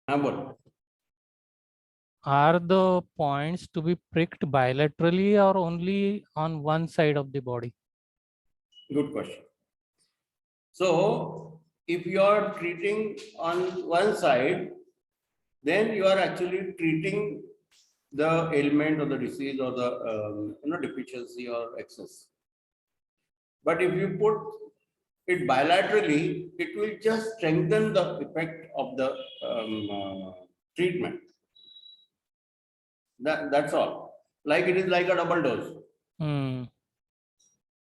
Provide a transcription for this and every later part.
हाँ बोलो. Are the points to be pricked bilaterally or only on one side of the body? Good question. So, if you are treating on one side, then you are actually treating the ailment or the disease or the deficiency or excess. But if you put it bilaterally, it will just strengthen the effect of the treatment. That's all. Like it is like a double dose.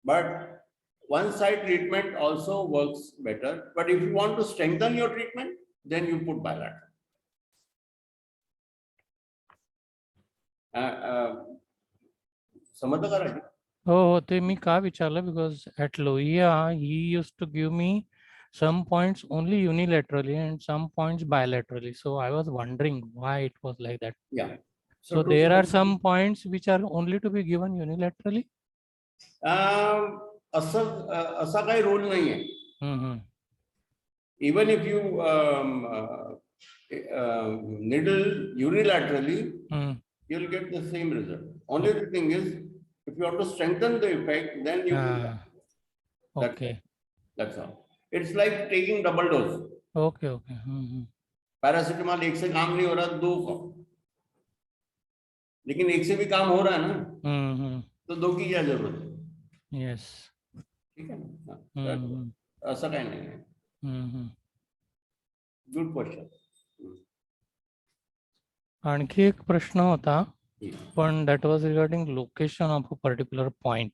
But one side treatment also works better. But if you want to strengthen your treatment, then you put bilateral. समझ लगा रहा है? Oh, ते मी का विचारलं because at Lohiya he used to give me some points only unilaterally and some points bilaterally. So I was wondering why it was like that. Yeah. So there are some points which are only to be given unilaterally. असा काही rule नाही आहे. Even if you needle unilaterally, you'll get the same result. Only the thing is, if you want to strengthen the effect, then you Okay. That's all. It's like taking double dose. Okay. Paracetamol एक से काम नहीं हो रहा, दो खाओ. लेकिन एक से भी काम हो रहा है ना, तो दो की क्या जरूरत है? Yes. ठीक है ना? ऐसा काही नाही आहे. Good question. आणखी एक प्रश्न होता, पण that was regarding location of a particular point.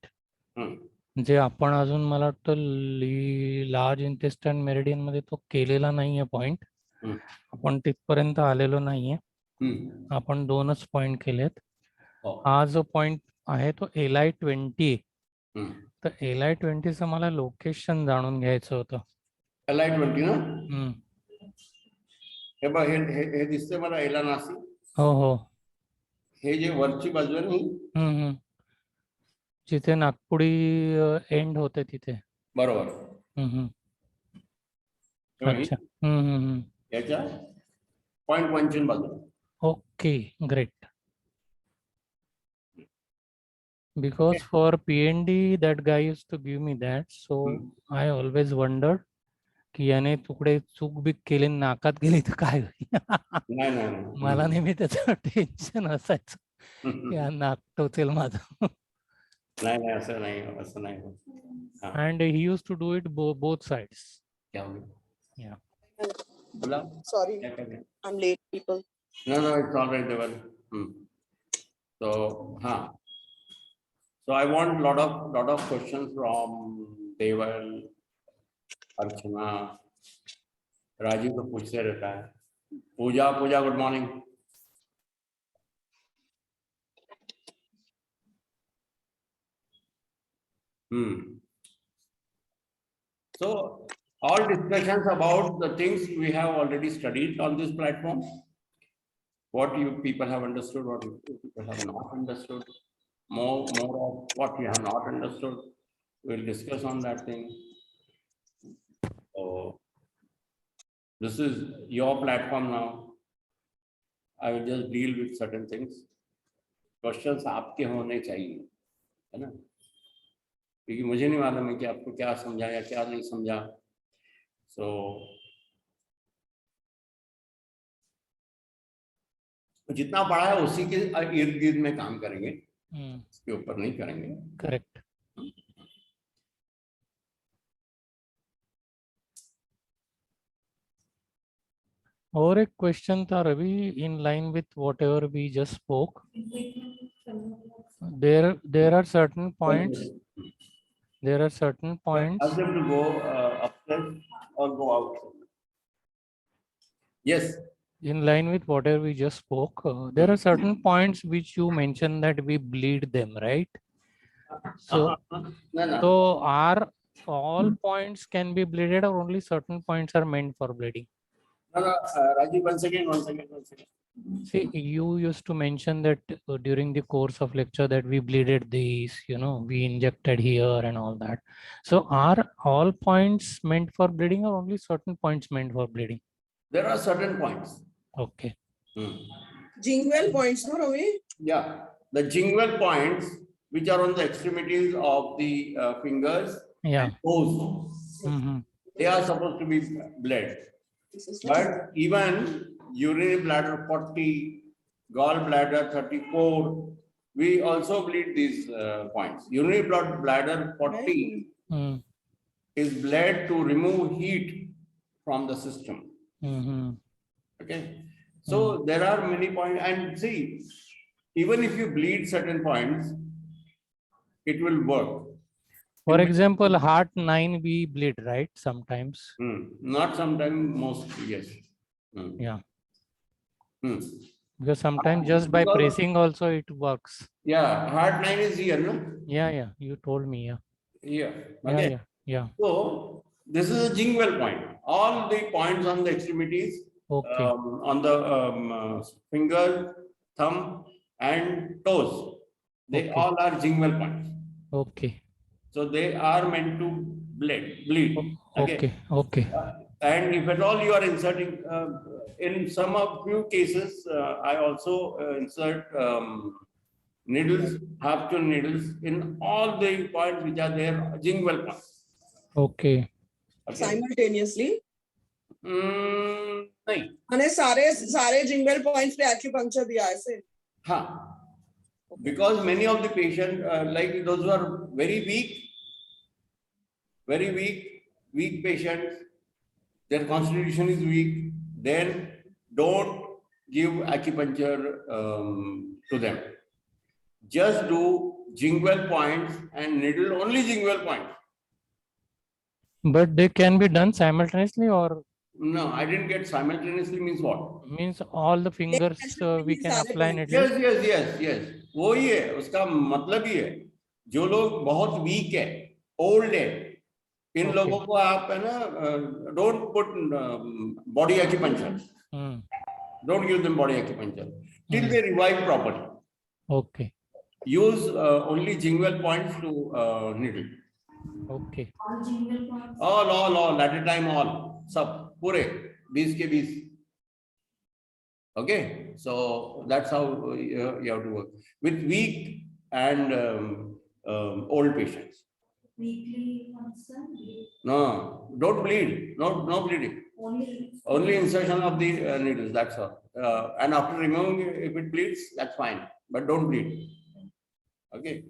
जे आपण अजून मला वाटतं लार्ज इंटेस्टाइन मेरिडियन मध्ये तो केलेला नाहीये पॉइंट. आपण तिथपर्यंत आलेलो नाहीये. आपण 2च पॉइंट केलेत. हा जो पॉइंट आहे तो LI20. तर LI20 चं मला लोकेशन जाणून घ्यायचं होतं. LI20 ना? हे बघ, हे दिसते मला एला नासी. हो. हे जे वरची बाजू आहे ना, जिथे नागपुडी एंड होते तिथे. बरोबर. अच्छा. याच्या 0.1 बाजू. Okay, great. Because for PND that guy used to give me that, so I always wondered की याने तुकडे चूक बी केले नाकात गेली तर काय होईल. मला नेहमी त्याचं टेन्शन असायचं की हा नाक टोचेल माझं. नाही असं नाही. And he used to do it both sides. Yeah. Sorry, I'm late, people. No, it's all right, Deval. So I want lot of questions from Deval, Archana, Rajiv तो पूछते रहता है. पूजा, good morning. So all discussions about the things we have already studied on this platform. What you people have understood, what you people have not understood. More of what you have not understood. We'll discuss on that thing. So this is your platform now. I will just deal with certain things. Questions आपके होने चाहिए, है ना? क्योंकि मुझे नहीं मालूम है कि आपको क्या समझा या क्या नहीं समझा. So जितना पढ़ा है उसी के इर्द गिर्द में काम करेंगे, इसके ऊपर नहीं करेंगे. करेक्ट. और एक क्वेश्चन था Ravi, in line with whatever we just spoke. There are certain points. Ask them to go upstairs or go out. Yes. In line with whatever we just spoke, there are certain points which you mentioned that we bleed them, right? So, so are all points can be bleeded or only certain points are meant for bleeding? No, Rajiv, one second. See, you used to mention that during the course of lecture that we bleeded these, we injected here and all that. So are all points meant for bleeding or only certain points meant for bleeding? There are certain points. Okay. Jingle points, no, Ravi? Yeah, the jingle points which are on the extremities of the fingers Yeah. and toes, Mm-hmm. they are supposed to be bled. But even urinary bladder 40, gallbladder 34, we also bleed these points. Urinary bladder 40 Mm. is bled to remove heat from the system. Mm-hmm. Okay, so there are many points, and see, even if you bleed certain points, it will work. For example, heart 9 we bleed, right? Sometimes. Not sometimes, mostly, yes. Yeah. Hmm. Because sometimes just by pressing also it works. Yeah, heart 9 is here, no? Yeah, yeah. You told me, yeah. Yeah. Yeah, Okay. yeah, yeah. So this is a jingle point. All the points on the extremities, Okay. on the finger, thumb, and toes, they Okay. all are jingle points. Okay. So they are meant to bleed. Okay. Okay. And if at all you are inserting, in some of few cases, I also insert needles, half-tune needles in all the points which are there, jingle points. Okay. Okay. Simultaneously. नहीं. मैंने सारे jingle points पे acupuncture दिया है ऐसे. हाँ. Because many of the patients, like those who are very weak patients, their constitution is weak, then don't give acupuncture to them. Just do jingle points and needle only jingle points. But they can be done simultaneously or? No, I didn't get simultaneously means what? Means all the fingers we can apply needles. Yes. वो ही है, उसका मतलब ही है. जो लोग बहुत week है, old है, इन लोगों को आप है ना, don't put body acupuncture. Don't give them body acupuncture till they revive properly. Okay. Use only jingle points to needle. Okay. All at a time, all सब पूरे 20 के 20. Okay, so that's how you have to work with weak and old patients. Weekly once. No, don't bleed. No bleeding. Only insertion of the needles. That's all. And after removing, if it bleeds, that's fine. But don't bleed. Okay.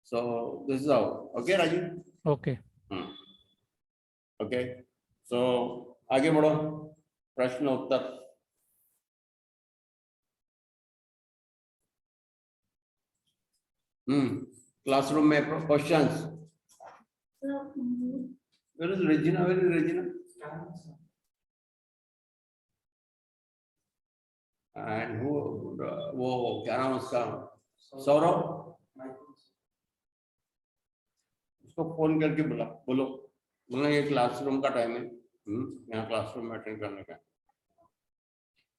So this is how. Okay, Rajiv. Okay. Okay. So आगे बढ़ो. प्रश्न उत्तर. Classroom में questions. Where is Regina? Where is Regina? And who? वो क्या नाम उसका? सौरभ. उसको phone करके बोलो ये क्लासरूम का टाइम है. यहाँ क्लासरूम में अटेंड करने का.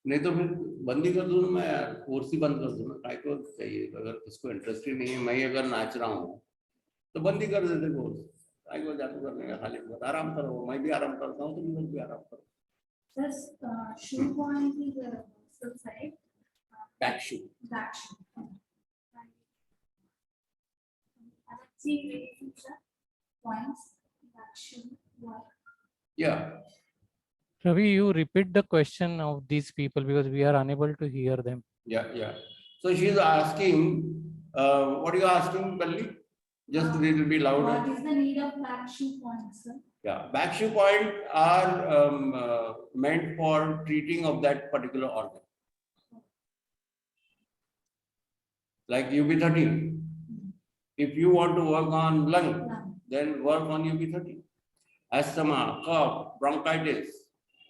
नहीं तो फिर बंदी कर दूं मैं यार, कोर्स ही बंद कर दूं ना. काय को चाहिए? अगर किसको इंटरेस्ट ही नहीं है, मैं अगर नाच रहा हूँ तो बंदी कर देते कोर्स. काय को जादू करने का? खाली आराम करो. मैं भी आराम करता हूँ, तुम लोग भी आराम करो. Shoe point is side. Back shoe. Back shoe. Points. Back shoe. Yeah. Ravi, you repeat the question of these people because we are unable to hear them. Yeah. So she's asking, what are you asking, Balli? Just a little bit louder. What is the need of back shoe points, sir? Yeah, back shoe point are meant for treating of that particular organ. Like UB13. If you want to work on lung, then work on UB13. Asthma, cough, bronchitis.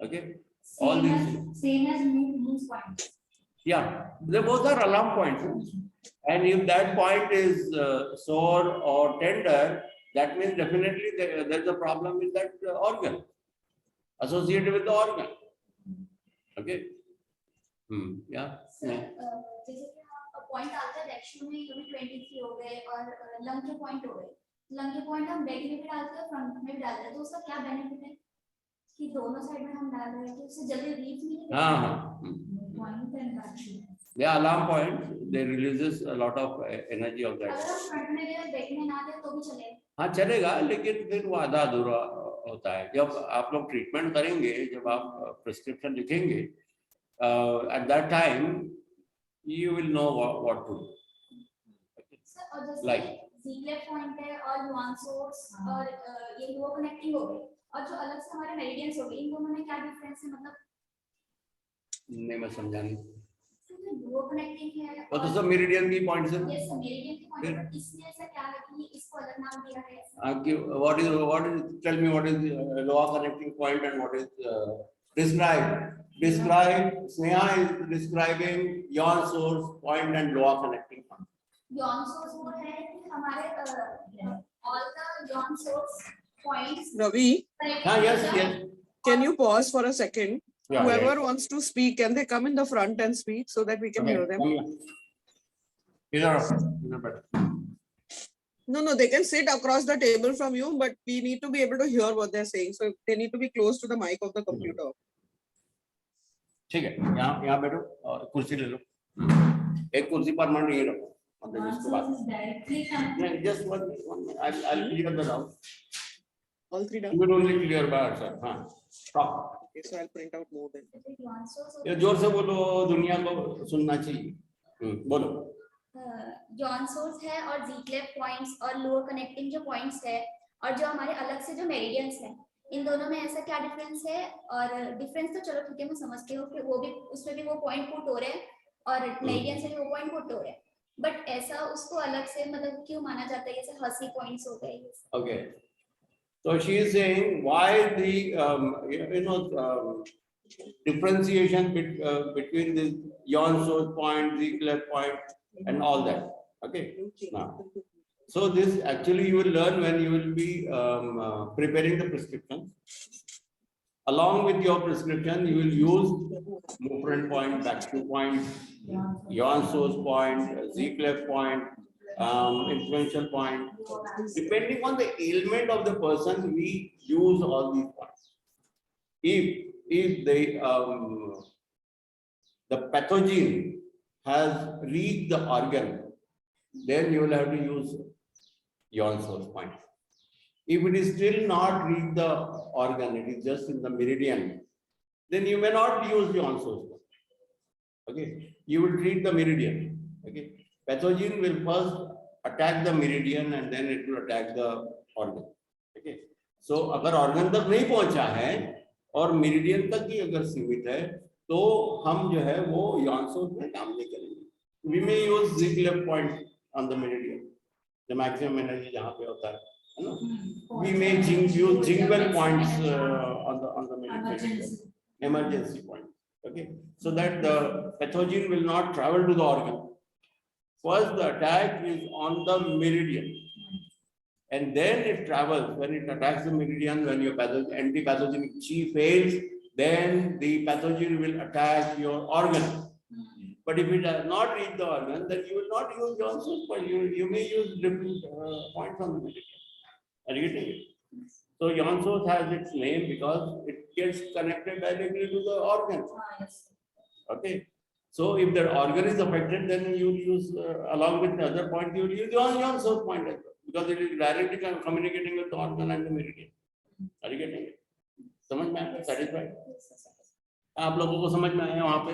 Okay. All these. Same as move points. Yeah, they both are alarm points. And if that point is sore or tender, that means definitely there's a problem with that organ, associated with the organ. Okay. Yeah. जैसे कि आप point डालते हैं actually में ये भी 23 हो गए और लंग के पॉइंट हो गए. लंग के पॉइंट हम बैक में भी डालते हैं, फ्रंट में भी डालते हैं, तो उसका क्या बेनिफिट है? कि दोनों साइड में हम डाल रहे हैं कि उससे जल्दी रीच मिले हाँ हाँ point and back they are alarm point, they releases a lot of energy of अगर that. हम फ्रंट में गए देखने ना दे तो भी चलेगा हाँ चलेगा, लेकिन फिर वो आधा अधूरा होता है. जब आप लोग ट्रीटमेंट करेंगे, जब आप प्रिस्क्रिप्शन लिखेंगे, at that time you will know what to do. Sir और जैसे Like. जीक्लेफ पॉइंट है और नुआंसोर्स और ये लो कनेक्टिंग हो गए और जो अलग से हमारे मेरिडियंस हो गए इन दोनों में क्या डिफरेंस है मतलब नहीं मैं समझा नहीं. लो कनेक्टिंग है वो तो सब मेरिडियन की पॉइंट है. ये सब मेरिडियन के पॉइंट पर इसमें ऐसा क्या है कि इसको अलग नाम दिया है कि what is tell me what is lower connecting point and what is describe Sneha is describing your source point and lower connecting point. Yon source वो है कि हमारे all the Yon source points Ravi, हाँ yes yes can you pause for a second? yeah, Whoever yeah. wants to speak, can they come in the front and speak so that we can Okay, hear them? Either better. No, they can sit across the table from you, but we need to be able to hear what they're saying. So they need to be close to the mic of the computer. ठीक है, यहाँ बैठो और कुर्सी ले लो. एक कुर्सी permanent नहीं रखो. मतलब इसके बाद just one I'll clear the doubt. All three done? You will only clear by yourself. हाँ stop. Okay, so I'll print out more then. Yon source ये जोर से बोलो, दुनिया को सुनना चाहिए. बोलो. जॉन सोर्स है और जीक्लेफ पॉइंट्स और लोअर कनेक्टिंग जो पॉइंट्स है और जो हमारे अलग से जो मेरिडियंस है इन दोनों में ऐसा क्या डिफरेंस है और डिफरेंस तो चलो ठीक है मैं समझती हूँ कि वो भी उसमें भी वो पॉइंट पुट हो रहे हैं और मेरिडियन से भी वो पॉइंट पुट हो रहे हैं बट ऐसा उसको अलग से मतलब क्यों माना जाता है जैसे हसी पॉइंट्स हो गए Okay. So she is saying why the differentiation between the yawn source point, the cleft point, and all that. Okay. Now, so this actually you will learn when you will be preparing the prescription. Along with your prescription, you will use movement point, back to point, yawn source point, Z-clef point, influential point. Depending on the ailment of the person, we use all these points. If the pathogen has reached the organ, then you will have to use yawn source point. If it is still not reached the organ, it is just in the meridian, then you may not use yawn source point. Okay, you will treat the meridian. Okay, pathogen will first attack the meridian and then it will attack the organ. Okay, so अगर organ तक नहीं पहुंचा है और meridian तक ही अगर सीमित है तो हम जो है वो yawn source में काम नहीं करेंगे. We may use Z-clef point on the meridian, the maximum energy जहाँ पे होता है ना. We may use jingle points on the meridian, emergency point. Okay, so that the pathogen will not travel to the organ. First, the attack is on the meridian, and then it travels. When it attacks the meridian, when your anti-pathogenic chi fails, then the pathogen will attack your organ. But if it does not reach the organ, then you will not use Johnson's point. You may use different points on the meridian. Are you getting it? So Johnson's has its name because it gets connected directly to the organ. Okay. So if the organ is affected, then you will use along with the other point, you will use Johnson's point as well, because it is directly communicating with the organ and the meridian. Are you getting it? समझ में आया? Satisfied? आप लोगों को समझ में आया वहाँ पे?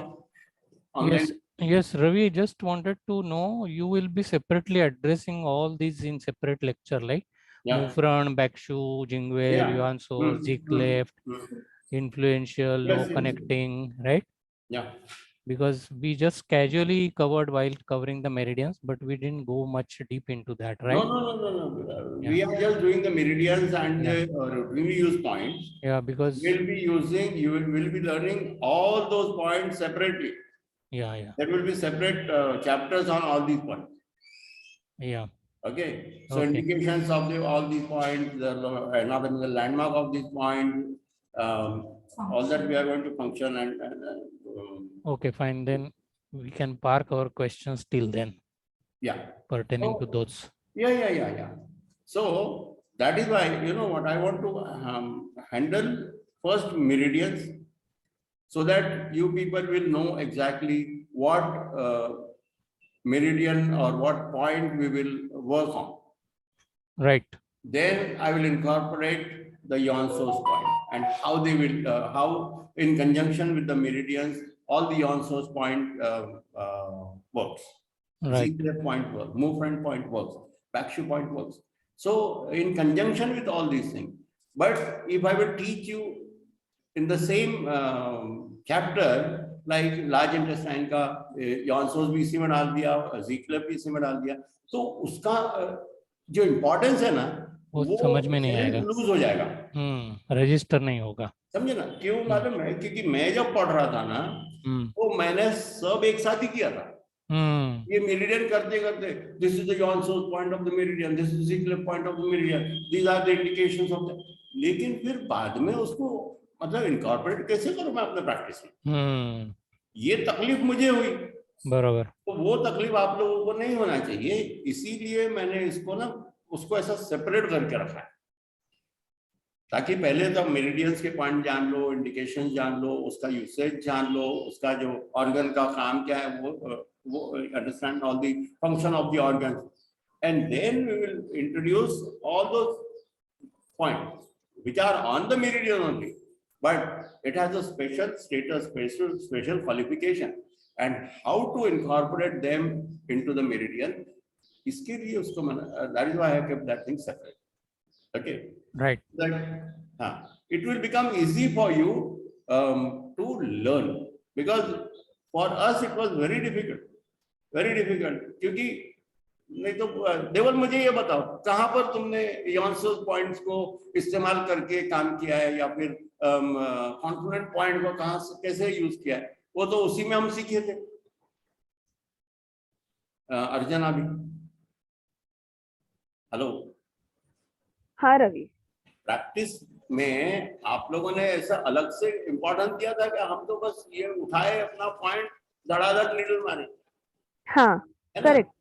Yes, yes, Ravi, just wanted to know, you will be separately addressing all these in separate lecture, like Mufran, Backshu, Jingware, Yuanso, Z-cleft, influential, low connecting, right? Yeah. Because we just casually covered while covering the meridians, but we didn't go much deep into that, right? No. We are just doing the meridians and the routine use points. Yeah, because you will be learning all those points separately. Yeah. There will be separate chapters on all these points. Yeah. Okay. So indications of all these points, the landmark of these points, all that we are going to function and okay, fine. Then we can park our questions till then. Yeah. Pertaining to those. Yeah. So that is why, what I want to handle first meridians, so that you people will know exactly what meridian or what point we will work on. Right. Then I will incorporate the yawn source point and how they will, how in conjunction with the meridians, all the yawn source point works. Right. Z point works, move front point works, back shoe point works. So in conjunction with all these things. But if I will teach you in the same chapter, like large intestine का yawn source भी इसी में डाल दिया, Z-clef भी इसी में डाल दिया, तो उसका जो इम्पोर्टेंस है ना वो समझ में नहीं आएगा, लूज हो जाएगा, रजिस्टर नहीं होगा. समझे ना? क्यों मालूम है? क्योंकि मैं जब पढ़ रहा था ना, तो मैंने सब एक साथ ही किया था. ये मेरिडियन करते करते, this is the yawn source point of the meridian, this is the Z-clef point of the meridian, these are the indications of the. लेकिन फिर बाद में उसको मतलब इनकॉर्पोरेट कैसे करूं मैं अपने प्रैक्टिस में? ये तकलीफ मुझे हुई. बराबर. तो वो तकलीफ आप लोगों को नहीं होना चाहिए, इसीलिए मैंने इसको ना उसको ऐसा सेपरेट करके रखा है, ताकि पहले तो मेरिडियंस के पॉइंट जान लो, इंडिकेशन जान लो, उसका यूसेज जान लो, उसका जो ऑर्गन का काम क्या है वो understand all the function of the organ, and then we will introduce all those points which are on the meridian only, but it has a special status, special qualification, and how to incorporate them into the meridian. इसके लिए उसको that is why I have kept that thing separate. Okay. Right. That it will become easy for you to learn, because for us it was very difficult, क्योंकि नहीं तो देवल मुझे ये बताओ कहाँ पर तुमने yawn source पॉइंट्स को इस्तेमाल करके काम किया है, या फिर कॉन्फ्लुएंट पॉइंट को कहाँ से कैसे यूज किया है? वो तो उसी में हम सीखे थे. अर्चना भी. हेलो. हाँ रवि. प्रैक्टिस में आप लोगों ने ऐसा अलग से इम्पोर्टेंस दिया था कि हम तो बस ये उठाए अपना पॉइंट धड़ाधड़ नीडल मारे. हाँ, करेक्ट.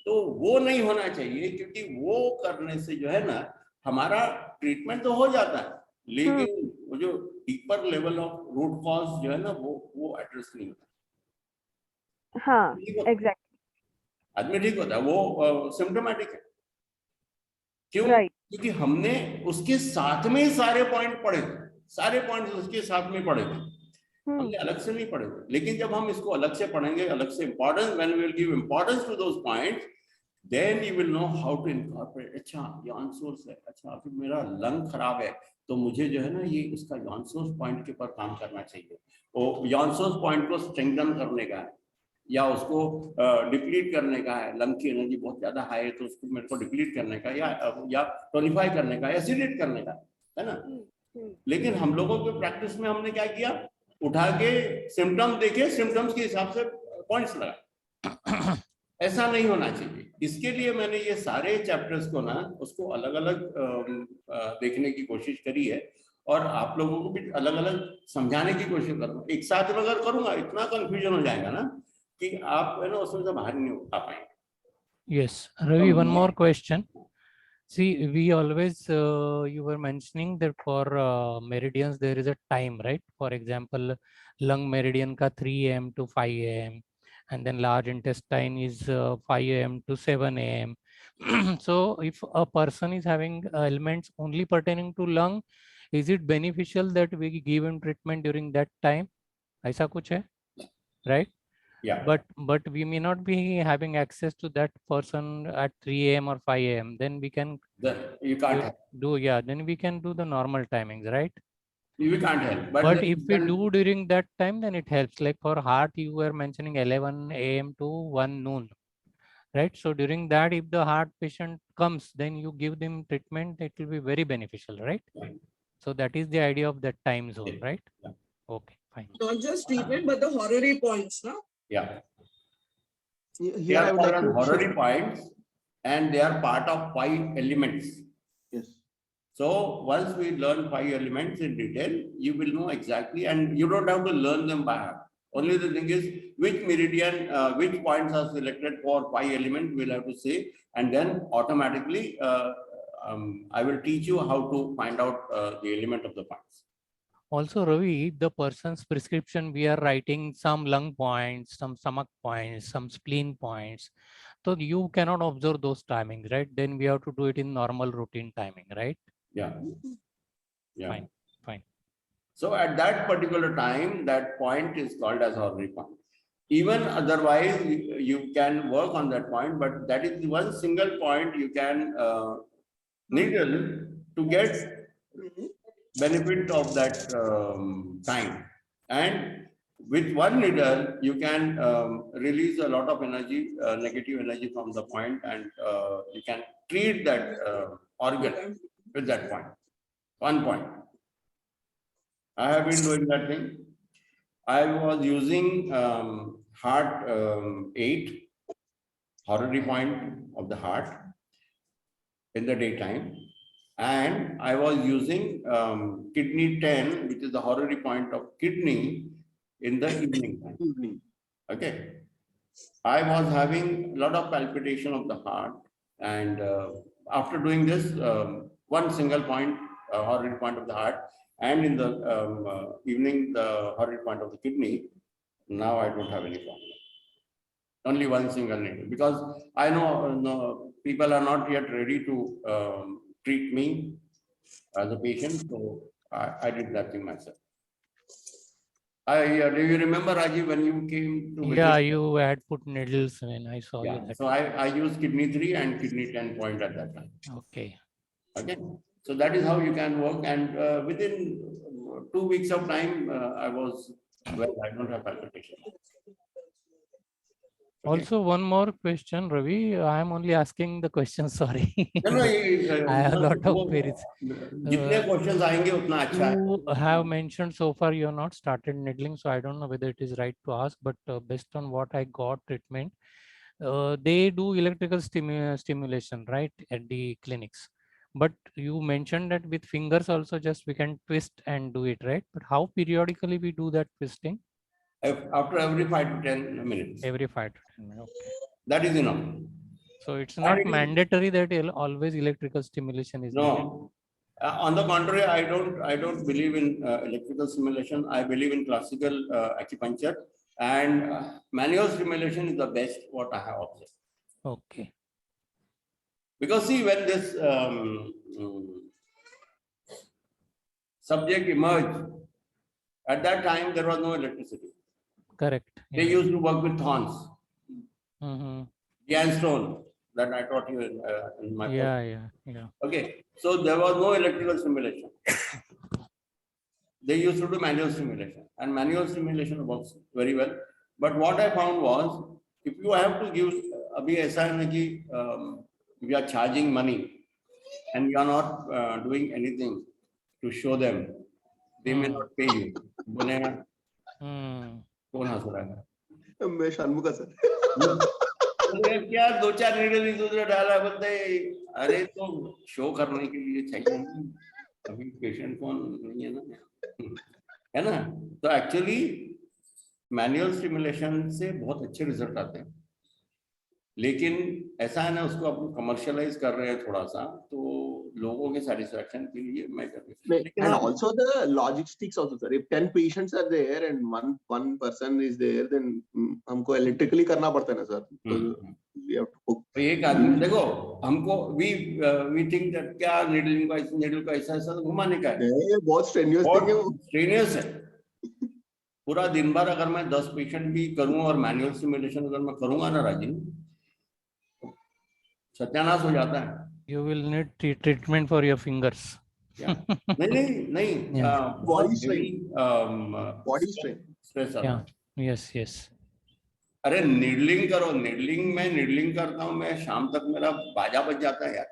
तो वो नहीं होना चाहिए, क्योंकि वो करने से जो है ना हमारा ट्रीटमेंट तो हो जाता है, लेकिन वो जो deeper level of root cause जो है ना वो एड्रेस नहीं होता. हाँ, एग्जैक्टली. आदमी ठीक होता है, वो सिम्टोमेटिक है. क्यों? क्योंकि हमने उसके साथ में सारे पॉइंट पढ़े थे, सारे पॉइंट्स उसके साथ में पढ़े थे, हमने अलग से नहीं पढ़े थे. लेकिन जब हम इसको अलग से पढ़ेंगे, अलग से importance, when we will give importance to those points, then you will know how to incorporate. अच्छा yawn source है, अच्छा फिर मेरा लंग खराब है, तो मुझे जो है ना ये उसका yawn source पॉइंट के ऊपर काम करना चाहिए. वो yawn source पॉइंट को स्ट्रेंथन करने का है, या उसको डिप्लीट करने का है. लंग की एनर्जी बहुत ज्यादा हाई है, तो उसको मेरे को डिप्लीट करने का, या टोनिफाई करने का, एसिडेट करने का है ना. लेकिन हम लोगों के प्रैक्टिस में हमने क्या किया, उठा के सिम्टम्स देखे, सिम्टम्स के हिसाब से पॉइंट्स लगा. ऐसा नहीं होना चाहिए. इसके लिए मैंने ये सारे चैप्टर्स को ना उसको अलग अलग देखने की कोशिश करी है, और आप लोगों को भी अलग अलग समझाने की कोशिश करूंगा. एक साथ में अगर करूंगा इतना कंफ्यूजन हो जाएगा ना कि आप है ना उसमें से बाहर नहीं आ पाएंगे. Yes, Ravi, one more question. See, we always you were mentioning that for meridians there is a time, right? For example, lung meridian ka 3 a.m. to 5 a.m. and then large intestine is 5 a.m. to 7 a.m. So if a person is having ailments only pertaining to lung, is it beneficial that we give him treatment during that time? ऐसा कुछ है, right? Yeah. But we may not be having access to that person at 3 a.m. or 5 a.m. Then we can You can't then we can do the normal timings, right? You can't help. But if we do during that time, then it helps. Like for heart, you were mentioning 11 a.m. to 1 noon, right? So during that, if the heart patient comes, then you give them treatment, it will be very beneficial, right? Yeah. So that is the idea of that time zone, right? Yeah. Okay, fine. Not just treatment, but the horary points, no? Yeah. Here I would like to horary points, and they are part of 5 elements. Yes. So once we learn 5 elements in detail, you will know exactly, and you don't have to learn them by heart. Only the thing is which meridian, which points are selected for 5 elements, we'll have to say, and then automatically I will teach you how to find out the element of the points. Also, Ravi, the person's prescription, we are writing some lung points, some stomach points, some spleen points. So you cannot observe those timings, right? Then we have to do it in normal routine timing, right? Yeah. Yeah. Fine, fine. So at that particular time, that point is called as horary point. Even otherwise, you can work on that point, but that is one single point you can needle to get benefit of that time. And with one needle, you can release a lot of energy, negative energy from the point, and you can treat that organ with that point, 1 point. I have been doing that thing. I was using heart 8, horary point of the heart in the daytime. And I was using kidney 10, which is the horary point of kidney, in the evening time. Evening. Okay. I was having a lot of palpitation of the heart. And after doing this, one single point, horary point of the heart, and in the evening, the horary point of the kidney, now I don't have any problem. Only one single needle, because I know people are not yet ready to treat me as a patient, so I did that thing myself. Do you remember, Rajiv, when you came to visit? Yeah, you had put needles when I saw you. That. So I used kidney 3 and kidney 10 point at that time. Okay. Okay, so that is how you can work, and within 2 weeks of time, I was well. I don't have palpitation. Okay. Also, one more question, Ravi. I am only asking the question. Sorry. I have a lot of queries. जितने questions आएंगे उतना अच्छा है. You have mentioned so far you have not started needling, so I don't know whether it is right to ask, but based on what I got treatment, they do electrical stimulation, right, at the clinics. But you mentioned that with fingers also, just we can twist and do it, right? But how periodically we do that twisting? After every 5 to 10 minutes. Every 5 to 10 minutes. Okay. That is enough. So it's not mandatory that always electrical stimulation is needed. No. On the contrary, I don't believe in electrical stimulation. I believe in classical acupuncture, and manual stimulation is the best what I have observed. Okay. Because see, when this subject emerged, at that time there was no electricity. Correct. They used to work with thorns, stone that I taught you in my yeah. Okay, so there was no electrical stimulation. They used to do manual stimulation, and manual stimulation works very well. But what I found was, if you have to give, abhi aisa hai na ki, we are charging money, and you are not doing anything to show them, they may not pay you. बोलेगा, कौन हंस रहा है? मैं शानमुखा sir. क्या 2-4 needle इधर उधर डाला, बोलते अरे तो शो करने के लिए चाहिए, अभी पेशेंट कौन नहीं है ना, है ना. तो एक्चुअली मैनुअल स्टिमुलेशन से बहुत अच्छे रिजल्ट आते हैं, लेकिन ऐसा है ना, उसको अपन कमर्शियलाइज कर रहे हैं थोड़ा सा, तो लोगों के सेटिस्फैक्शन के लिए मैं कर रही हूँ. And also the logistics also, sir. If 10 patients are there and one person is there, then हमको electrically करना पड़ता है ना, sir. We have to. तो एक आदमी देखो, हमको we think that क्या नीडल का ऐसा घुमाने का है. ये बहुत strenuous thing है. Strenuous है. पूरा दिन भर अगर मैं 10 पेशेंट भी करूँ और मैनुअल स्टिमुलेशन अगर मैं करूँगा ना राजीव, सत्यानाश हो जाता है. You will need treatment for your fingers. Yeah. नहीं. Body strain. Body strain. Stress. Yeah. Yes. अरे नीडलिंग करो, मैं नीडलिंग करता हूँ, मैं शाम तक मेरा बाजा बज जाता है यार.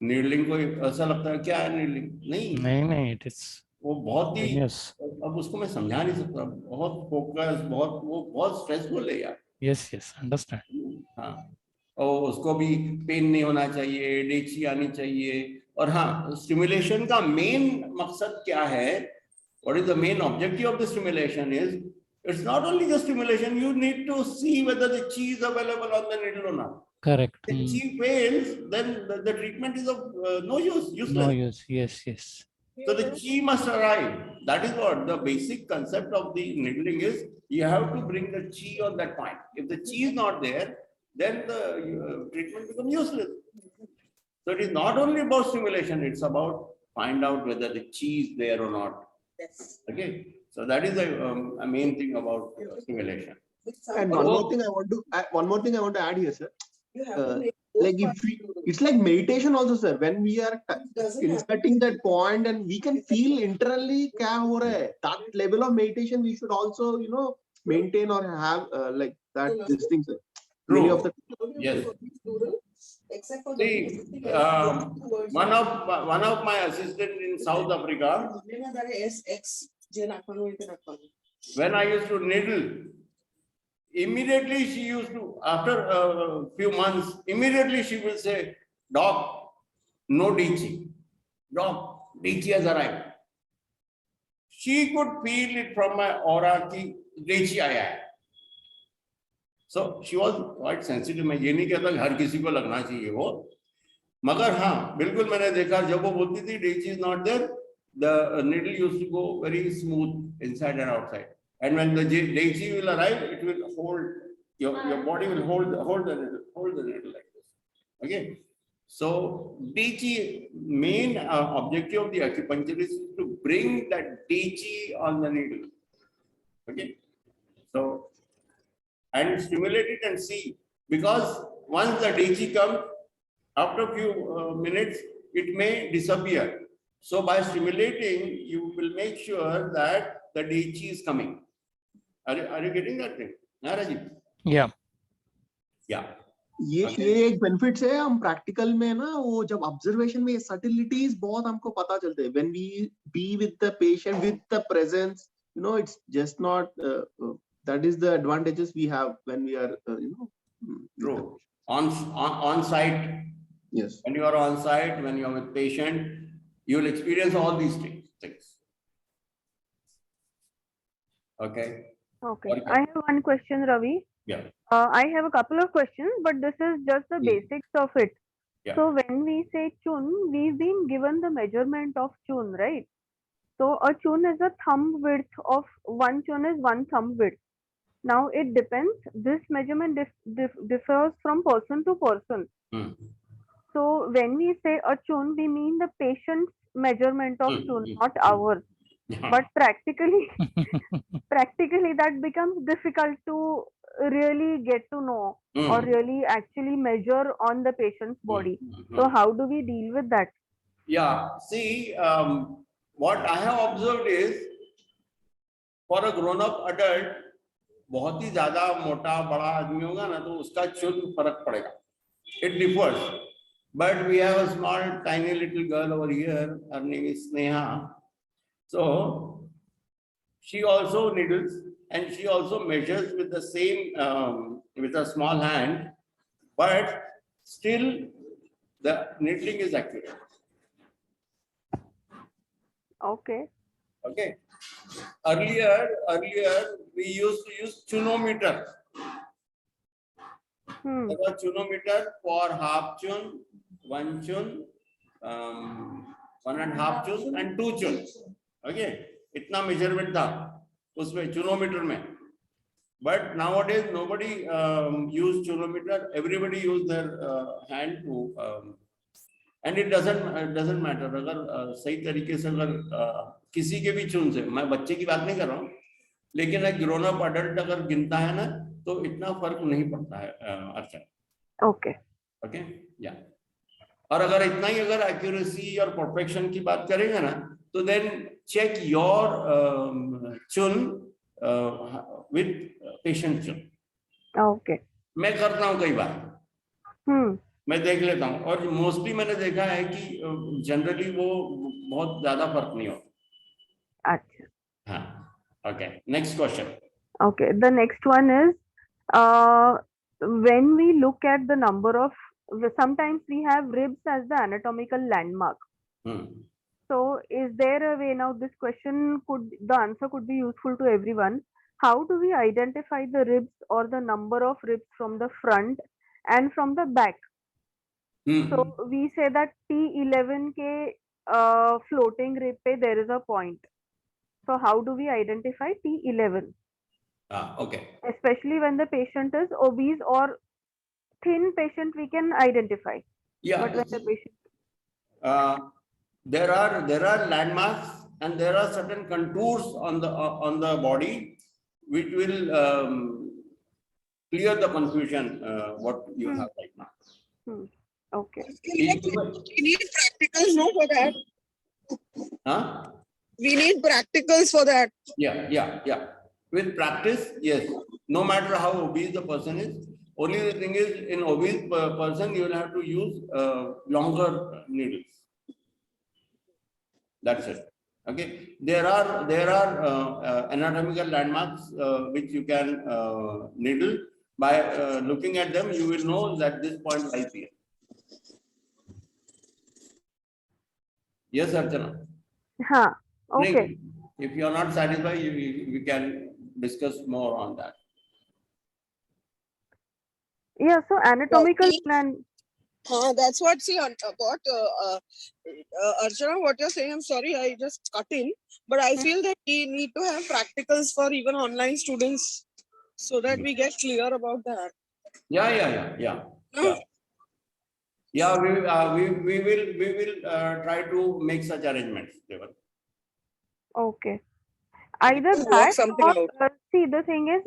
नीडलिंग को ऐसा लगता है क्या है नीडलिंग, नहीं it is वो बहुत ही, अब उसको मैं समझा नहीं सकता, बहुत फोकस, बहुत स्ट्रेसफुल है यार. Yes, understand. हाँ, और उसको भी पेन नहीं होना चाहिए, डेची आनी चाहिए. और हाँ, स्टिमुलेशन का मेन मकसद क्या है, what is the main objective of the stimulation is, it's not only the stimulation, you need to see whether the chi is available on the needle or not. Correct. If chi fails, then the treatment is of no use, useless. No use. Yes. So the chi must arrive. That is what the basic concept of the needling is. You have to bring the chi on that point. If the chi is not there, then the treatment becomes useless. So it is not only about stimulation, it's about find out whether the chi is there or not. Yes. Okay. So that is a main thing about stimulation. And one more thing I want to add here, sir. You have to Uh, make like if we, it's like meditation also, sir. When we are inserting that point and we can feel internally kya ho raha hai, that level of meditation we should also, maintain or have like that this thing, sir. Many of the Yes. Except for See, one of my assistants in South Africa, when I used to needle, immediately she used to, after a few months, immediately she will say, Doc, no DG. Doc, DG has arrived. She could feel it from my aura ki DG aaya hai. So she was quite sensitive. मैं ये नहीं कहता कि हर किसी को लगना चाहिए वो, मगर हाँ बिल्कुल मैंने देखा जब वो बोलती थी DG is not there, the needle used to go very smooth inside and outside. And when the DG will arrive, it will hold your body will hold the needle like this. Okay. So DG main objective of the acupuncture is to bring that DG on the needle. Okay. So and stimulate it and see, because once the DG comes, after a few minutes, it may disappear. So by stimulating, you will make sure that the DG is coming. Are you getting that thing? Rajiv? Yeah. Yeah. ये एक benefits है, हम practical में ना वो जब observation में ये सटिलिटीज बहुत हमको पता चलते हैं when we be with the patient with the presence, it's just not that is the advantages we have when we are True. On site. Yes. When you are on site, when you are with patient, you will experience all these things. Okay. Okay. I have one question, Ravi. Yeah. I have a couple of questions, but this is just the basics of it. Yeah. So when we say chun, we've been given the measurement of chun, right? So a chun is a thumb width of one chun is one thumb width. Now it depends. This measurement differs from person to person. So when we say a chun, we mean the patient's measurement of chun, not ours. But practically that becomes difficult to really get to know or really actually measure on the patient's body. So how do we deal with that? Yeah, see, what I have observed is for a grown-up adult, बहुत ही ज्यादा मोटा बड़ा आदमी होगा ना तो उसका चुन फर्क पड़ेगा. It differs. But we have a small, tiny little girl over here. Her name is Sneha. So she also needles and she also measures with the same, with a small hand, but still the needling is accurate. Okay. Okay. Earlier we used to use chunometer. There was chunometer for half chun, one chun, 1.5 chun and 2 chun. Okay. इतना measurement था उसमें chunometer में. But nowadays nobody use chunometer. Everybody use their hand to and it doesn't matter अगर सही तरीके से अगर किसी के भी चुन से, मैं बच्चे की बात नहीं कर रहा हूँ, लेकिन एक ग्रोन अप अडल्ट अगर गिनता है ना तो इतना फर्क नहीं पड़ता है. अच्छा. ओके. ओके. या और अगर इतना ही अगर एक्यूरेसी और परफेक्शन की बात करेंगे ना तो देन चेक योर चुन विद पेशेंट चुन. ओके. मैं करता हूँ कई बार. मैं देख लेता हूँ और मोस्टली मैंने देखा है कि जनरली वो बहुत ज्यादा फर्क नहीं होता. अच्छा. हाँ. Okay. Next question. Okay. The next one is when we look at the number of, sometimes we have ribs as the anatomical landmark. So is there a way, now this question the answer could be useful to everyone. How do we identify the ribs or the number of ribs from the front and from the back? So we say that T11 के floating rib pe there is a point. So how do we identify T11? Okay. Especially when the patient is obese or thin patient, we can identify. Yeah. But when the patient, There are landmarks and there are certain contours on the body which will clear the confusion what you have right now. okay. We need practicals, no, for that. Huh? We need practicals for that. Yeah. With practice, yes. No matter how obese the person is, only the thing is in obese person you will have to use longer needles. That's it. Okay. There are anatomical landmarks which you can needle. By looking at them, you will know that this point lies here. Yes, Archana. Huh. Okay. If you are not satisfied, we can discuss more on that. Yeah. So anatomical plan. That's what, see, about Archana, what you're saying, I'm sorry, I just cut in, but I feel that we need to have practicals for even online students so that we get clear about that. Yeah. We will try to make such arrangements, Devan. Okay. Either Work that something or out. see, the thing is,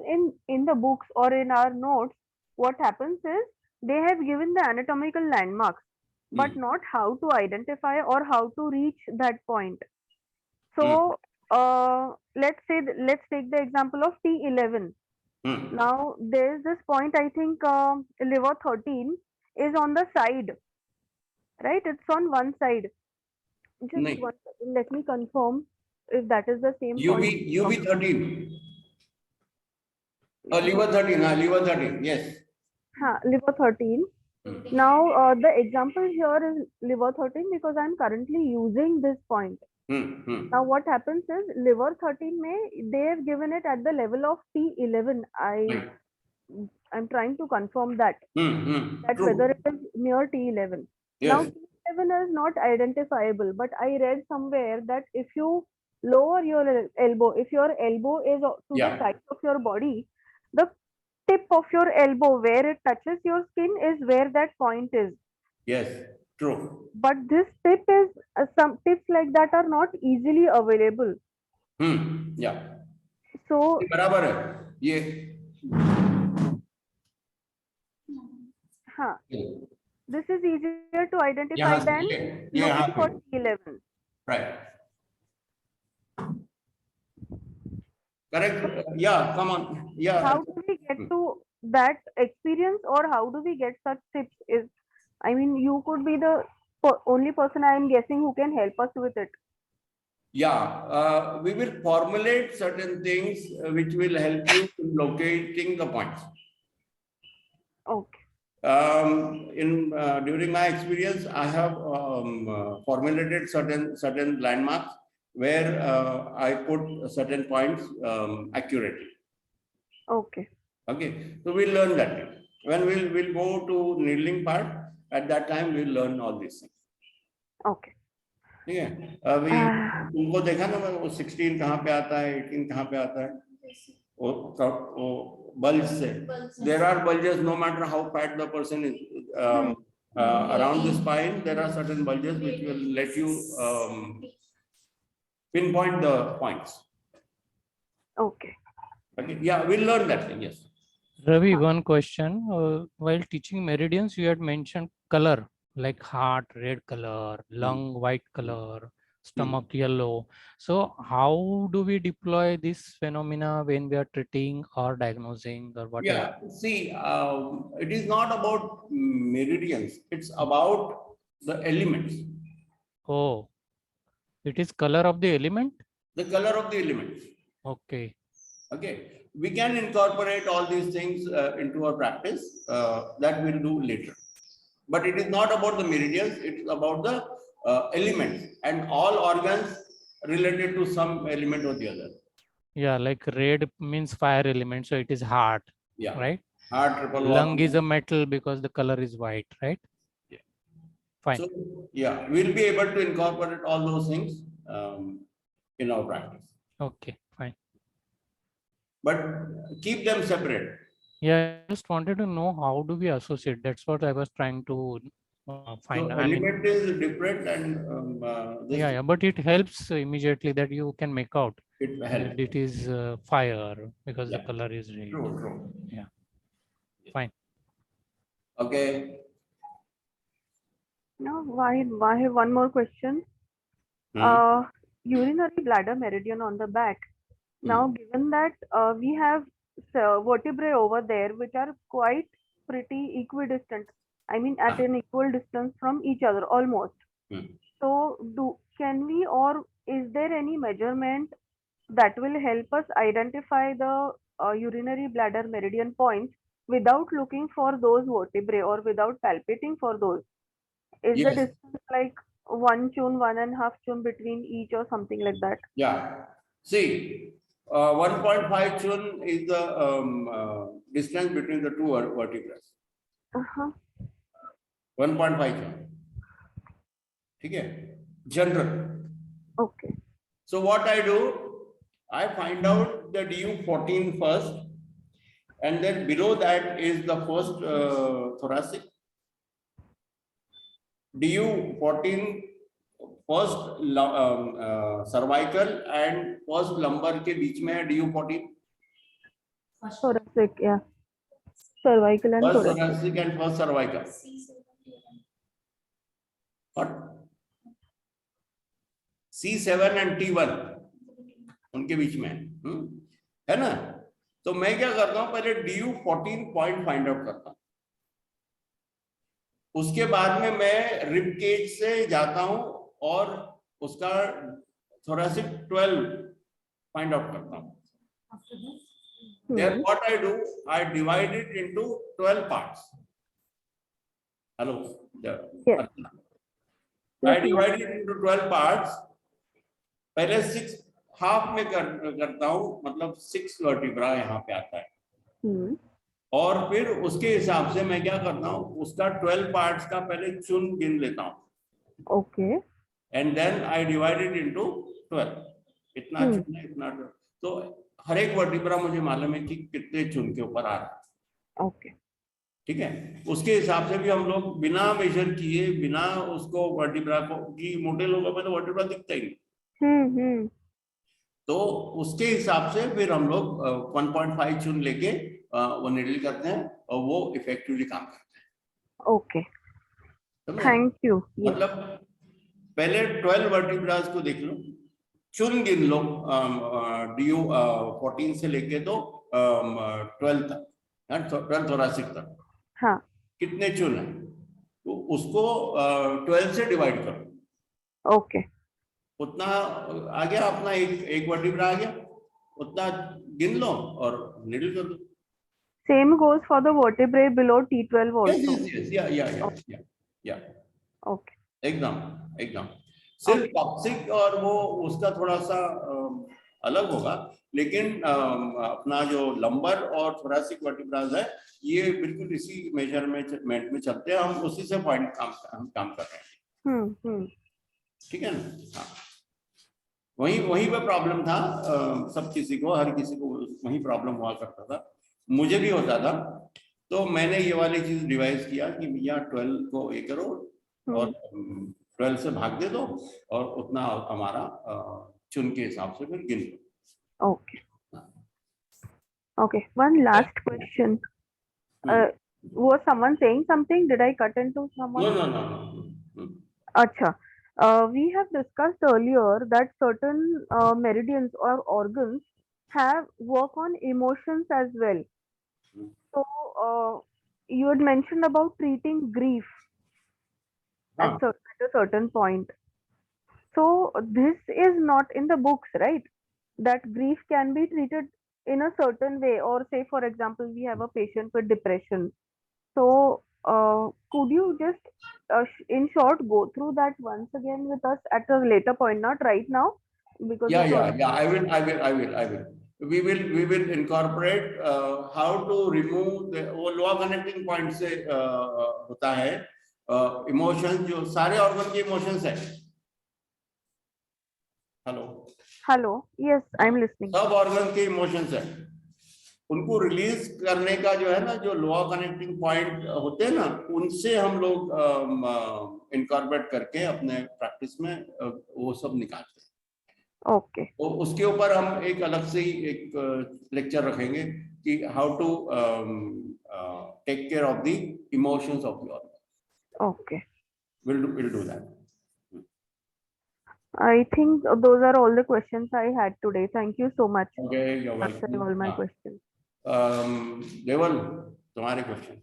in the books or in our notes, what happens is they have given the anatomical landmarks, but not how to identify or how to reach that point. So let's take the example of T11. Now there's this point, I think liver 13 is on the side, right? It's on one side. Just Nahin. one second, let me confirm if that is the same point. UB 13. Liver 13, liver 13, yes. Liver 13. Now the example here is liver 13 because I'm currently using this point. Now what happens is liver 13 they have given it at the level of T11. I'm trying to confirm that True. whether it is near T11. Yes. Now T11 is not identifiable, but I read somewhere that if you lower your elbow, if your elbow is to the side of your body, the tip of your elbow where it touches your skin is where that point is. Yes, true. But this tip is some tips like that are not easily available. Yeah. So बराबर है ये. This is easier to identify than looking for T11. Right. Correct. Yeah, come on. Yeah. How do we get to that experience, or how do we get such tips? I mean, you could be the only person I am guessing who can help us with it. Yeah, we will formulate certain things which will help you in locating the points. Okay. During my experience, I have formulated certain landmarks where I put certain points accurately. Okay. Okay, so we'll learn that. When we'll go to needling part, at that time we'll learn all these things. Okay. ठीक है. अभी तुमको देखा ना वो 16 कहाँ पे आता है, 18 कहाँ पे आता है, वो bulge से. There are bulges no matter how fat the person is. Around the spine there are certain bulges which will let you pinpoint the points. Okay. Okay. Yeah, we'll learn that thing. Yes. Ravi, one question. While teaching meridians, you had mentioned color, like heart, red color, lung, white color, stomach, yellow. So how do we deploy this phenomena when we are treating or diagnosing or whatever? Yeah, see, it is not about meridians. It's about the elements. Oh, it is color of the element? The color of the elements. Okay. Okay. We can incorporate all these things into our practice. That we'll do later. But it is not about the meridians. It's about the elements and all organs related to some element or the other. Yeah, like red means fire element, so it is heart. Yeah. Right. Heart, triple Lung is a metal because the color is white, right? Yeah. Fine. So yeah, we'll be able to incorporate all those things in our practice. Okay, fine. But keep them separate. Yeah, I just wanted to know how do we associate. That's what I was trying to find. So I mean, element is different and this yeah, but it helps immediately that you can make out it that helps. it is fire because the Yeah. color is red. True. Yeah, fine. Okay. No, why one more question? Hmm. Urinary bladder meridian on the back. Now, Hmm. given that we have vertebrae over there which are quite pretty equidistant, I mean at Ah. an equal distance from each other almost. Hmm. So, can we, or is there any measurement that will help us identify the urinary bladder meridian points without looking for those vertebrae or without palpating for those? Is the Yes. distance like 1.5 chun between each or something like that? Yeah. See, 1.5 chun is the distance between the two vertebrae. Uh-huh. 1.5 chun. Okay. General. Okay. So what I do, I find out the DU14 first, and then below that is the first thoracic. DU14 first cervical and first lumbar के बीच में है DU14. Thoracic, yeah. Cervical and First thoracic. thoracic and first cervical. What? C7 and T1 उनके बीच में है ना? तो मैं क्या करता हूँ, पहले DU14 पॉइंट फाइंड आउट करता हूँ, उसके बाद में मैं रिब केज से जाता हूँ और उसका thoracic 12 फाइंड आउट करता हूँ. Then what I do, I divide it into 12 parts. Hello. Yes. I divide it into 12 parts. पहले 6 हाफ में करता हूँ, मतलब 6 वर्टिब्रा यहाँ पे आता है. और फिर उसके हिसाब से मैं क्या करता हूँ, उसका 12 पार्ट्स का पहले चुन गिन लेता हूँ. Okay. And then I divide it into 12. इतना चुन है, इतना 12. तो हर एक वर्टिब्रा मुझे मालूम है कि कितने चुन के ऊपर आ रहा है. Okay. ठीक है. उसके हिसाब से भी हम लोग बिना मेजर किए, बिना उसको वर्टिब्रा को, कि मोटे लोगों में तो वर्टिब्रा दिखता ही नहीं, तो उसके हिसाब से फिर हम लोग 1.5 चुन लेके वो निडल करते हैं और वो इफेक्टिवली काम करते हैं. Okay. Thank you. Yes. मतलब पहले 12 वर्टिब्रास को देख लो, चुन गिन लो, DU14 से लेके तो 12 तक, 12 thoracic तक. हाँ. कितने चुन है, तो उसको 12 से डिवाइड करो. Okay. उतना आ गया, अपना एक वर्टिब्रा आ गया, उतना गिन लो और निडल कर दो. Same goes for the vertebrae below T12 also. Yes. Yeah. Okay. एकदम सिर्फ टॉक्सिक और वो उसका थोड़ा सा अलग होगा, लेकिन अपना जो लंबर और थोरासिक वर्टिब्रास है, ये बिल्कुल इसी मेजरमेंट में चलते हैं. हम उसी से पॉइंट हम काम कर रहे हैं. ठीक है ना? हाँ, वही पे प्रॉब्लम था. सब किसी को, हर किसी को वही प्रॉब्लम हुआ करता था, मुझे भी होता था. तो मैंने ये वाली चीज रिवाइज किया कि भैया 12 को ये करो और 12 से भाग दे दो और उतना हमारा चुन के हिसाब से फिर गिन लो. Okay. Okay. One last question. Was someone saying something? Did I cut into someone? No. Acha. We have discussed earlier that certain meridians or organs have work on emotions as well. So you had mentioned about treating grief at a certain point. So this is not in the books, right? That grief can be treated in a certain way, or say for example we have a patient with depression. So could you just in short go through that once again with us at a later point, not right now, because Yeah. I will. We will incorporate how to remove the वो lower connecting point से होता है. Emotion जो सारे organ के emotions है, hello Hello. Yes, I'm listening. सब organ के इमोशंस है, उनको रिलीज करने का जो है ना, जो लोअर कनेक्टिंग पॉइंट होते हैं ना, उनसे हम लोग इनकॉर्पोरेट करके अपने प्रैक्टिस में वो सब निकालते हैं। Okay. तो उसके ऊपर हम एक अलग से ही एक लेक्चर रखेंगे कि how to take care of the emotions of the organ. Okay. We'll do that. I think those are all the questions I had today. Thank you so much Okay, you're for answering welcome. all my questions. देवल, तुम्हारे question.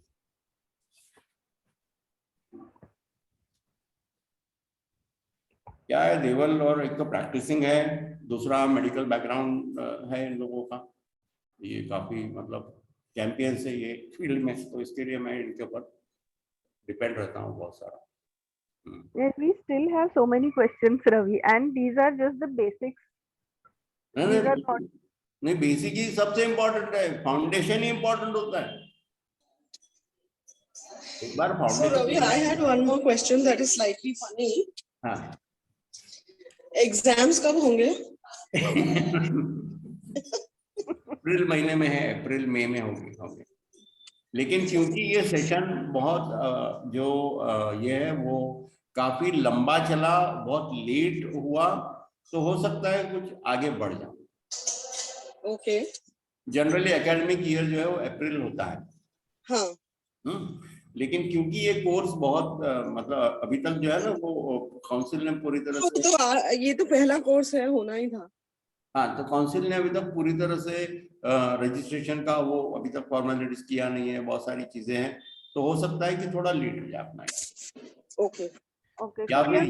क्या है देवल, और एक तो practising है, दूसरा medical background है इन लोगों का, ये काफी मतलब चैंपियंस है ये फील्ड में, तो इसके लिए मैं इनके ऊपर डिपेंड रहता हूँ बहुत सारा। Yes, we still have so many questions, Ravi, and these are just the basics. These are not. नहीं, बेसिक ही सबसे इम्पोर्टेंट है, फाउंडेशन ही इम्पोर्टेंट होता है। एक बार So Ravi, I had one more question that is slightly funny. हाँ Exams कब होंगे? अप्रैल महीने में है, अप्रैल मई में होंगे। लेकिन क्योंकि ये सेशन बहुत जो ये है वो काफी लंबा चला, बहुत लेट हुआ, तो हो सकता है कुछ आगे बढ़ जाए। Okay. जनरली एकेडमिक ईयर जो है वो अप्रैल होता है। हाँ। लेकिन क्योंकि ये कोर्स बहुत मतलब अभी तक जो है ना वो काउंसिल ने पूरी तरह से, तो ये तो पहला कोर्स है, होना ही था। हाँ, तो काउंसिल ने अभी तक पूरी तरह से रजिस्ट्रेशन का वो अभी तक फॉर्मेलिटीज किया नहीं है, बहुत सारी चीजें हैं, तो हो सकता है कि थोड़ा लेट हो जाए अपना। Okay Okay. या So फिर yes,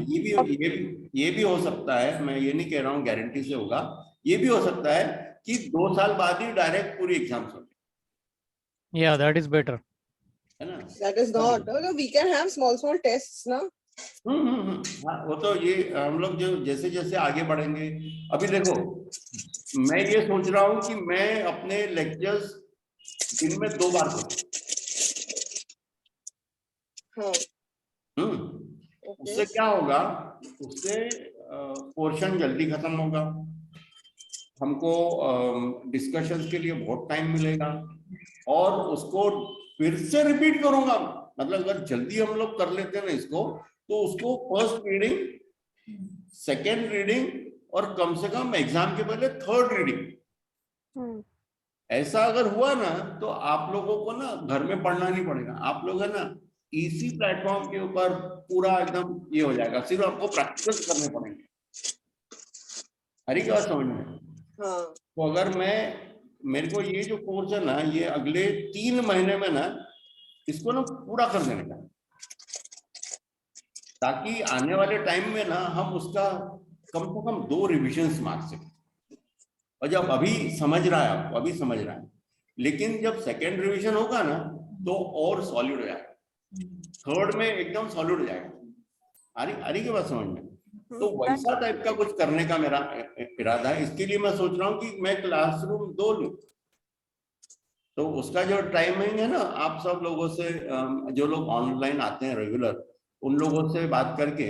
ये भी हो सकता है, मैं ये नहीं कह रहा हूँ गारंटी से होगा, ये भी हो सकता है कि 2 साल बाद ही डायरेक्ट पूरी एग्जाम्स होंगे। Yeah, that is better. है ना? that is not. We can have small tests ना। हाँ, वो तो ये हम लोग जो जैसे जैसे आगे बढ़ेंगे, अभी देखो मैं ये सोच रहा हूँ कि मैं अपने लेक्चर्स दिन में 2 बार करूँ। हाँ। उससे क्या होगा, उससे पोर्शन जल्दी खत्म होगा, हमको डिस्कशंस के लिए बहुत टाइम मिलेगा, और उसको फिर से रिपीट करूंगा। मतलब अगर जल्दी हम लोग कर लेते हैं ना इसको, तो उसको फर्स्ट रीडिंग, सेकेंड रीडिंग, और कम से कम एग्जाम के पहले थर्ड रीडिंग, ऐसा अगर हुआ ना, तो आप लोगों को ना घर में पढ़ना नहीं पड़ेगा, आप लोग है ना इसी प्लेटफॉर्म के ऊपर पूरा एकदम ये हो जाएगा, सिर्फ आपको प्रैक्टिस करने पड़ेंगे। हरी की बात समझ में? हाँ। तो अगर मेरे को ये जो कोर्स है ना, ये अगले 3 महीने में ना इसको ना पूरा कर देने का, ताकि आने वाले टाइम में ना हम उसका कम से कम 2 रिविजन्स मार सकें। और जब अभी समझ रहा है आपको, अभी समझ रहा है, लेकिन जब सेकेंड रिवीजन होगा ना तो और सॉलिड हो जाएगा, थर्ड में एकदम सॉलिड हो जाएगा। आरी के बात समझ में? तो वैसा टाइप का कुछ करने का मेरा इरादा है। इसके लिए मैं सोच रहा हूँ कि मैं क्लासरूम 2 लूं, तो उसका जो टाइमिंग है ना, आप सब लोगों से जो लोग ऑनलाइन आते हैं रेगुलर, उन लोगों से बात करके,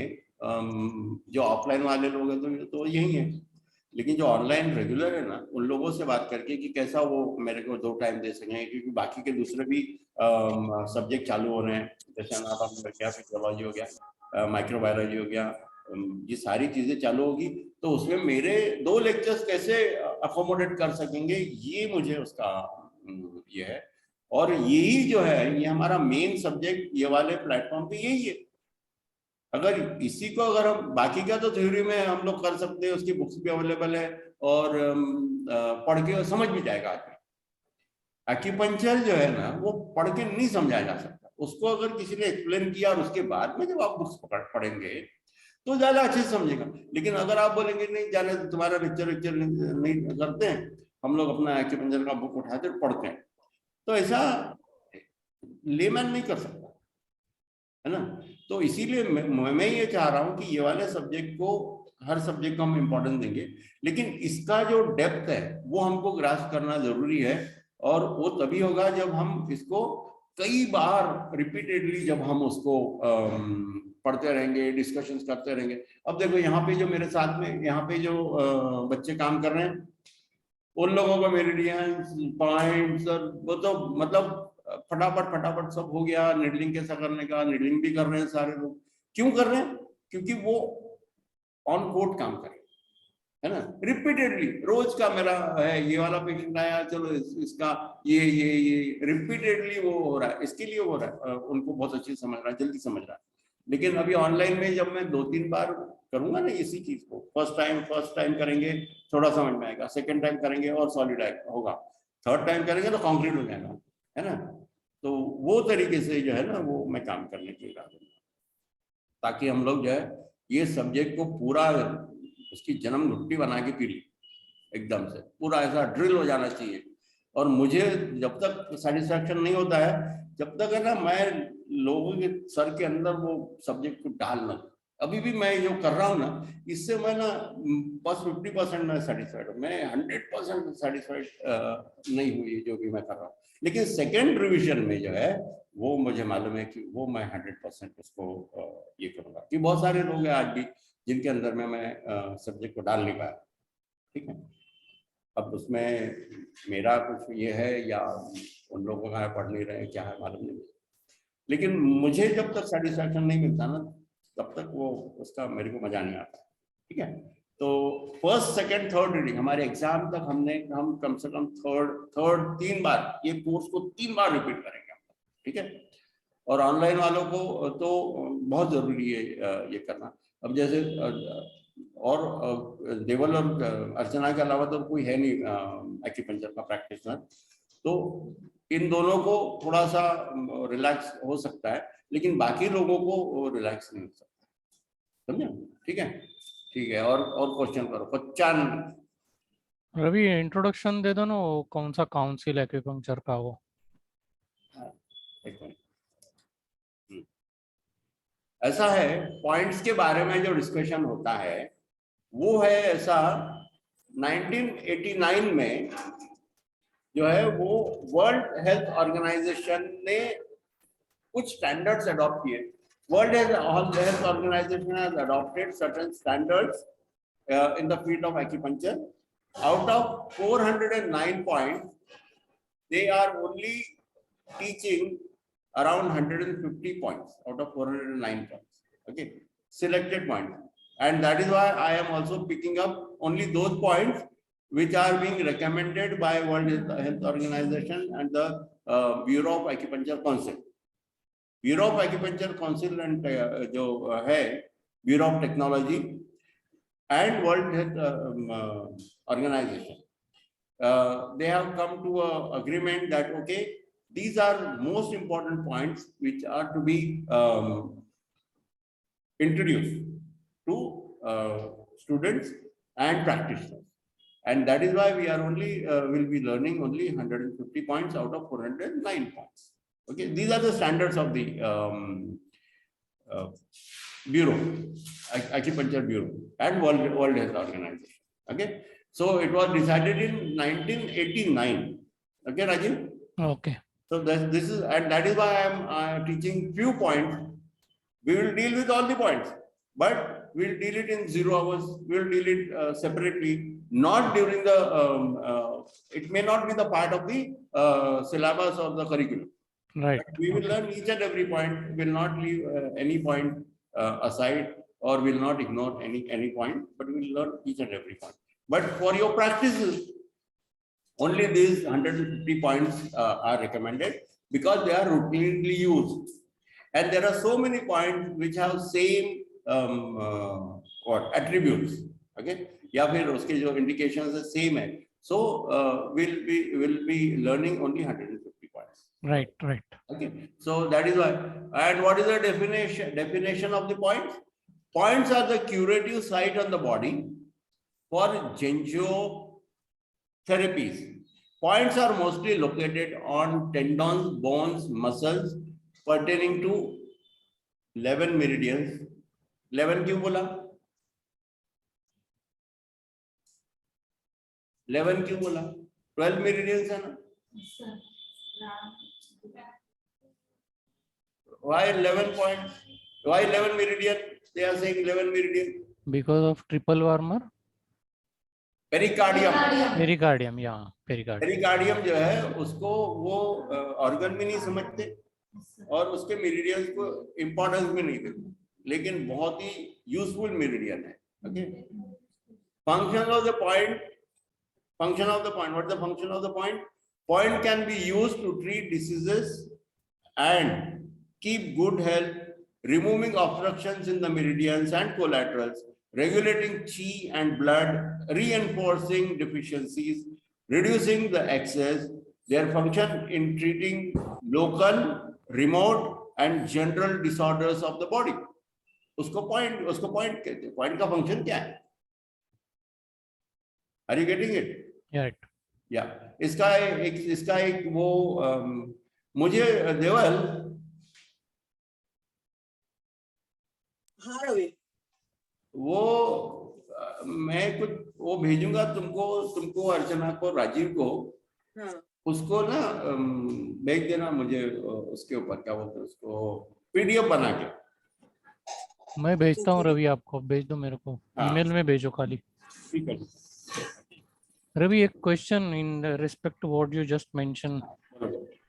जो ऑफलाइन वाले लोग हैं तो यही है, लेकिन जो ऑनलाइन रेगुलर है ना, उन लोगों से बात करके कि कैसा वो मेरे को 2 टाइम दे सकें, क्योंकि बाकी के दूसरे भी सब्जेक्ट चालू हो रहे हैं, जैसे अनाटॉमी हो गया, फिजियोलॉजी हो गया, माइक्रोबायोलॉजी हो गया, ये सारी चीजें चालू होगी, तो उसमें मेरे 2 लेक्चर्स कैसे अकोमोडेट कर सकेंगे, ये मुझे उसका ये है। और यही जो है, ये हमारा मेन सब्जेक्ट ये वाले प्लेटफॉर्म पे यही है। अगर इसी को अगर हम, बाकी का तो थ्योरी में हम लोग कर सकते हैं, उसकी बुक्स भी अवेलेबल है, और पढ़ के समझ भी जाएगा आदमी। एक्यूपंक्चर जो है ना, वो पढ़ के नहीं समझाया जा सकता, उसको अगर किसी ने एक्सप्लेन किया और उसके बाद में जब आप बुक्स पढ़ेंगे तो ज्यादा अच्छे से समझेगा। लेकिन अगर आप बोलेंगे नहीं जाने, तुम्हारा लेक्चर नहीं करते हैं, हम लोग अपना एक्यूपंक्चर का बुक उठाते और पढ़ते हैं, तो ऐसा लेमैन नहीं कर सकता, है ना। तो इसीलिए मैं ये चाह रहा हूँ कि ये वाले सब्जेक्ट को, हर सब्जेक्ट को हम इम्पोर्टेंस देंगे, लेकिन इसका जो डेप्थ है वो हमको ग्रास्प करना जरूरी है, और वो तभी होगा जब हम इसको कई बार रिपीटेडली जब हम उसको पढ़ते रहेंगे, डिस्कशंस करते रहेंगे। अब देखो यहाँ पे जो मेरे साथ में यहाँ पे जो बच्चे काम कर रहे हैं, उन लोगों का मेरिडियंस पॉइंट्स और वो तो मतलब फटाफट फटाफट सब हो गया। निडलिंग कैसा करने का, निडलिंग भी कर रहे हैं सारे लोग। क्यों कर रहे हैं? क्योंकि वो ऑन कोड काम करें, है ना। रिपीटेडली रोज का मेरा है, ये वाला पेशेंट आया, चलो इसका ये रिपीटेडली वो हो रहा है, इसके लिए हो रहा है। उनको बहुत अच्छी समझ रहा है, जल्दी समझ रहा है। लेकिन अभी ऑनलाइन में जब मैं 2-3 बार करूंगा ना इसी चीज को, फर्स्ट टाइम करेंगे थोड़ा समझ में आएगा, सेकेंड टाइम करेंगे और सॉलिड होगा, थर्ड टाइम करेंगे तो कॉन्क्रीट हो जाएगा, है ना। तो वो तरीके से जो है ना वो मैं काम करने की इरादा है, ताकि हम लोग जो है ये सब्जेक्ट को पूरा उसकी जन्म घुट्टी बना के पी ली, एकदम से पूरा ऐसा ड्रिल हो जाना चाहिए। और मुझे जब तक सेटिस्फैक्शन नहीं होता है, जब तक है ना मैं लोगों के सर के अंदर वो सब्जेक्ट को डालना, अभी भी मैं जो कर रहा हूँ ना, इससे मैं ना बस 50% मैं सेटिस्फाइड हूँ, मैं 100% सेटिस्फाइड नहीं हुई जो भी मैं कर रहा हूँ। लेकिन सेकेंड रिविजन में जो है वो मुझे मालूम है कि वो मैं 100% उसको ये करूँगा। कि बहुत सारे लोग हैं आज भी जिनके अंदर में मैं सब्जेक्ट को डाल नहीं पाया, ठीक है। अब उसमें मेरा कुछ ये है या उन लोगों का पढ़ नहीं रहे, क्या है मालूम नहीं। लेकिन मुझे जब तक सेटिस्फैक्शन नहीं मिलता ना, तब तक वो उसका मेरे को मजा नहीं आता, ठीक है। तो फर्स्ट सेकंड थर्ड रीडिंग हमारे एग्जाम तक हम कम से कम थर्ड 3 बार ये कोर्स को 3 बार रिपीट करेंगे, ठीक है। और ऑनलाइन वालों को तो बहुत जरूरी है ये करना। अब जैसे और देवल और अर्चना के अलावा तो कोई है नहीं एक्यूपंक्चर का प्रैक्टिशनर, तो इन दोनों को थोड़ा सा रिलैक्स हो सकता है, लेकिन बाकी लोगों को रिलैक्स नहीं हो सकता, समझे? ठीक है। और क्वेश्चन करो, क्वेश्चन। रवि इंट्रोडक्शन दे दो ना, वो कौन सा काउंसिल एक्यूपंक्चर का वो। ऐसा है, पॉइंट्स के बारे में जो डिस्कशन होता है वो है ऐसा, 1989 में जो है वो वर्ल्ड हेल्थ ऑर्गेनाइजेशन ने कुछ स्टैंडर्ड्स अडॉप्ट किए। World Health Organization has adopted certain standards in the field of acupuncture. Out of 409 points, they are only teaching around 150 points out of 409 points. Okay, selected points, and that is why I am also picking up only those points which are being recommended by World Health Organization and the Bureau of Acupuncture Council. Bureau of Acupuncture Council and जो है Bureau of Technology and World Health Organization, they have come to an agreement that okay, these are most important points which are to be introduced to students and practitioners, and that is why we are only will be learning only 150 points out of 409 points. Okay, these are the standards of the Bureau, Acupuncture Bureau and World Health Organization. Okay, so it was decided in 1989. Okay, Rajiv. Okay. So this is, and that is why I am teaching few points. We will deal with all the points, but we will deal it in 0 hours. We will deal it separately, not during the. It may not be the part of the syllabus of the curriculum. Right. But we will learn each and every point. Will not leave any point aside, or will not ignore any point, but we will learn each and every point. But for your practices, only these 150 points are recommended because they are routinely used, and there are so many points which have same what attributes. Okay, या फिर उसके जो indications है same है. So we'll be learning only 150 points. Right. Okay, so that is why. And what is the definition of the points? Points are the curative site on the body for therapies. Points are mostly located on tendons, bones, muscles pertaining to 11 meridians. 11 क्यों बोला? 12 meridians है ना? why 11 point? Why 11 meridian? They are saying 11 meridian. Because of triple warmer. Pericardium. Pericardium, yeah, pericardium. Pericardium जो है उसको वो organ भी नहीं समझते और उसके मेरिडियंस को इंपॉर्टेंस भी नहीं देते, लेकिन बहुत ही यूजफुल मेरिडियन है. Okay, function of the point. Function of the point. What is the function of the point? Point can be used to treat diseases and keep good health, removing obstructions in the meridians and collaterals, regulating chi and blood, reinforcing deficiencies, reducing the excess. Their function in treating local, remote and general disorders of the body. उसको point कहते हैं. Point का function क्या है? Are you getting it? Yeah. Yeah. इसका एक वो मुझे देवल. हाँ रवि, वो मैं कुछ वो भेजूंगा तुमको अर्चना को, राजीव को. हाँ उसको ना भेज देना मुझे उसके ऊपर क्या बोलते हैं उसको, पीडीएफ बना के. मैं भेजता हूँ रवि, आपको भेज दो मेरे को. हाँ. ईमेल में भेजो खाली. ठीक है. Ravi, a question in respect to what you just mentioned.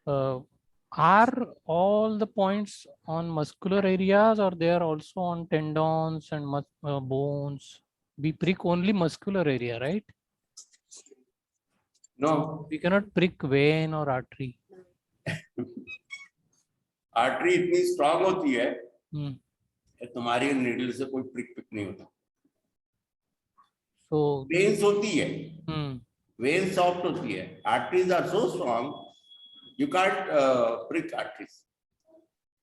Are all the points on muscular areas or they are also on tendons and bones? We prick only muscular area, right? No. We cannot prick vein or artery. Artery इतनी strong होती है तुम्हारी needle से कोई prick नहीं होता. So veins होती है, वेन सॉफ्ट होती है. Arteries are so strong you can't prick arteries.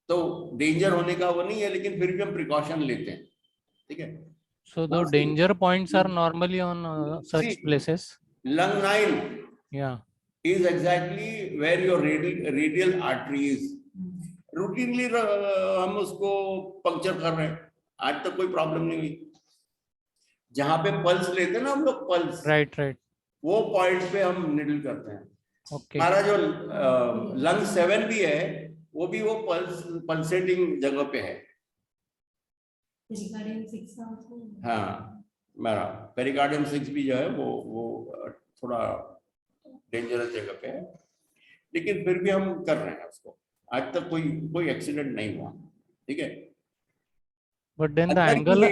तो डेंजर होने का वो नहीं है, लेकिन फिर भी हम प्रिकॉशन लेते हैं. ठीक है. So the danger points are normally on such places. Lung 9 yeah is exactly where your radial artery is. Routinely हम उसको पंक्चर कर रहे हैं, आज तक कोई प्रॉब्लम नहीं हुई. जहां पे पल्स लेते हैं ना हम लोग, पल्स, right वो पॉइंट पे हम निडल करते हैं. okay. हमारा जो लंग 7 भी है वो भी वो पल्सेटिंग जगह पे है. हाँ, मेरा पेरिकार्डियम 6 भी जो है वो थोड़ा डेंजरस जगह पे है, लेकिन फिर भी हम कर रहे हैं उसको. आज तक कोई एक्सीडेंट नहीं हुआ. ठीक है. But then the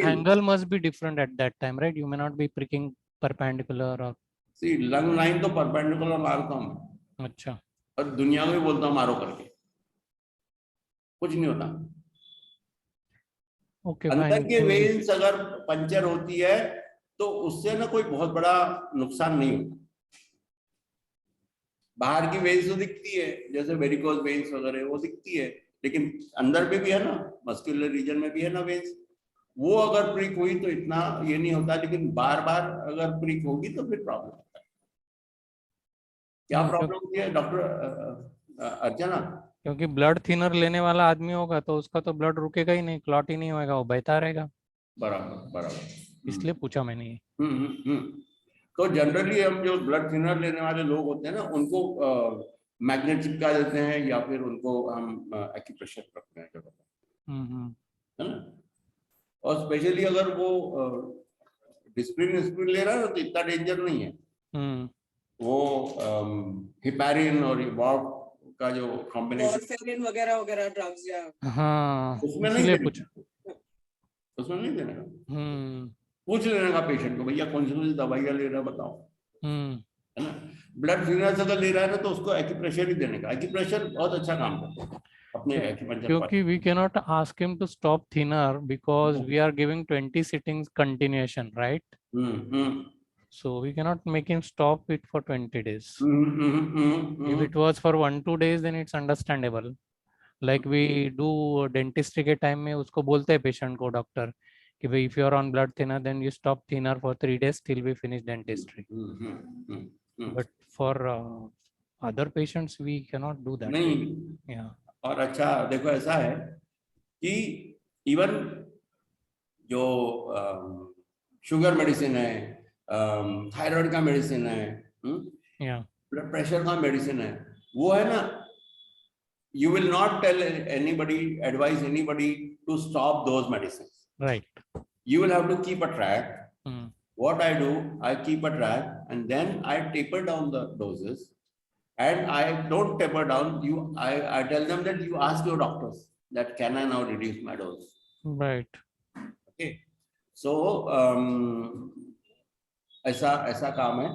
angle must be different at that time, right? You may not be pricking perpendicular or. See, lung 9 तो परपेंडिकुलर मारता हूँ. अच्छा. और दुनिया में बोलता हूँ मारो करके, कुछ नहीं होता. Okay, अंदर fine. के वेन्स अगर पंचर होती है तो उससे ना कोई बहुत बड़ा नुकसान नहीं होता. बाहर की वेन्स तो दिखती है, जैसे वेरिकोज वेन्स वगैरह वो दिखती है, लेकिन अंदर पे भी है ना, मस्कुलर रीजन में भी है ना वेन्स. वो अगर प्रिक हुई तो इतना ये नहीं होता, लेकिन बार बार अगर प्रिक होगी तो फिर प्रॉब्लम होता है. क्या प्रॉब्लम होती है डॉक्टर अर्चना? क्योंकि ब्लड थिनर लेने वाला आदमी होगा तो उसका तो ब्लड रुकेगा ही नहीं, क्लॉट ही नहीं होगा, वो बहता रहेगा. बराबर. इसलिए पूछा मैंने ये. तो जनरली हम जो ब्लड थिनर लेने वाले लोग होते हैं ना, उनको मैग्नेट चिपका देते हैं या फिर उनको हम एक्यूप्रेशर करते हैं जगह पर, है ना. और स्पेशली अगर वो डिस्प्रिन ले रहा है तो इतना डेंजर नहीं है. वो हिपैरिन और वॉर्फ का जो कॉम्बिनेशन वगैरह ड्रग्स या उसमें नहीं देने का. पूछ लेने का पेशेंट को, भैया कौन सी दवाइयाँ ले रहा है बताओ, है ना. ब्लड थिनर अगर ले रहा है ना तो उसको एक्यूप्रेशर ही देने का. एक्यूप्रेशर बहुत अच्छा काम करता है अपने एक्यूपंक्चर. क्योंकि we cannot ask him to stop thinner because we are giving 20 sittings continuation, right? So we cannot make him stop it for 20 days. If it was for 1-2 days, then it's understandable. Like we do dentistry के time में उसको बोलते हैं patient को doctor कि भाई if you are on blood thinner, then you stop thinner for 3 days till we finish dentistry. But for other patients we cannot do that. नहीं. Yeah. और अच्छा देखो ऐसा है कि इवन जो शुगर मेडिसिन है, थायराइड का मेडिसिन है, ब्लड प्रेशर का मेडिसिन है, वो है ना you will not tell anybody, advise anybody to stop those medicines. Right. You will have to keep a track. Hmm. What I do, I keep a track and then I taper down the doses. And I don't taper down. I tell them that you ask your doctors that can I now reduce my dose. Right. Okay. So ऐसा काम है.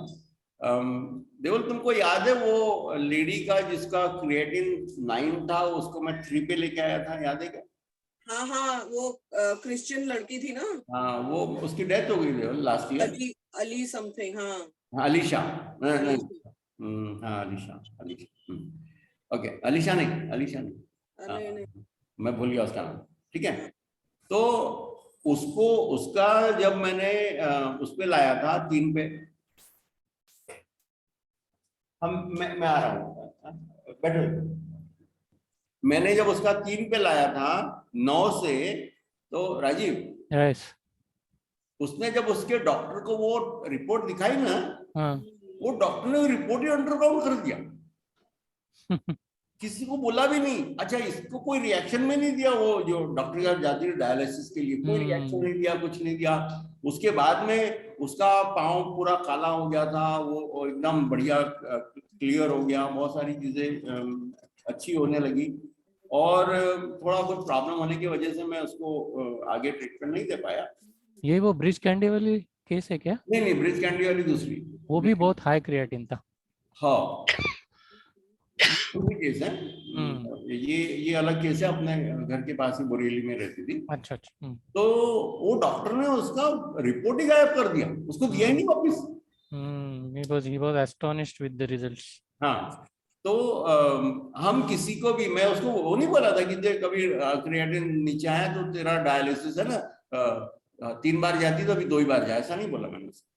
देवल तुमको याद है वो lady का जिसका creatine 9 था, उसको मैं 3 पे लेके आया था, याद है क्या? हाँ हाँ, वो क्रिश्चियन लड़की थी ना. हाँ, वो उसकी डेथ हो गई देवल लास्ट ईयर. अली समथिंग. हाँ, अलीशा. नहीं, हाँ अलीशा. ओके, अलीशा नहीं. नहीं. मैं भूल गया उसका नाम. ठीक है. तो उसको उसका जब मैंने उस पे लाया था 3 पे, मैं आ रहा हूँ, बैठो. मैंने जब उसका 3 पे लाया था 9 से, तो राजीव, Yes. उसने जब उसके डॉक्टर को वो रिपोर्ट दिखाई ना, हाँ. वो डॉक्टर ने रिपोर्ट ही अंडरग्राउंड कर दिया. किसी को बोला भी नहीं. अच्छा, इसको कोई रिएक्शन में नहीं दिया. वो जो डॉक्टर के जाती है डायलिसिस के लिए, कोई रिएक्शन नहीं दिया, कुछ नहीं दिया. उसके बाद में उसका पाँव पूरा काला हो गया था, वो एकदम बढ़िया क्लियर हो गया, बहुत सारी चीजें अच्छी होने लगी. और थोड़ा कुछ प्रॉब्लम होने की वजह से मैं उसको आगे ट्रीटमेंट नहीं दे पाया. ये वो ब्रिज कैंडी वाली केस है क्या? नहीं, ब्रिज कैंडी वाली दूसरी. वो भी बहुत हाई क्रिएटिन था. हाँ, केस है. ये अलग केस है. अपने घर के पास ही बोरेली में रहती थी. अच्छा. तो वो डॉक्टर ने उसका रिपोर्ट ही गायब कर दिया, उसको दिया ही नहीं वापिस. He was astonished with the results. हाँ, तो हम किसी को भी, मैं उसको वो नहीं बोला था कि कभी क्रिएटिन नीचे आया तो तेरा डायलिसिस है ना 3 बार जाती तो अभी 2 ही बार जाए, ऐसा नहीं बोला मैंने उसको.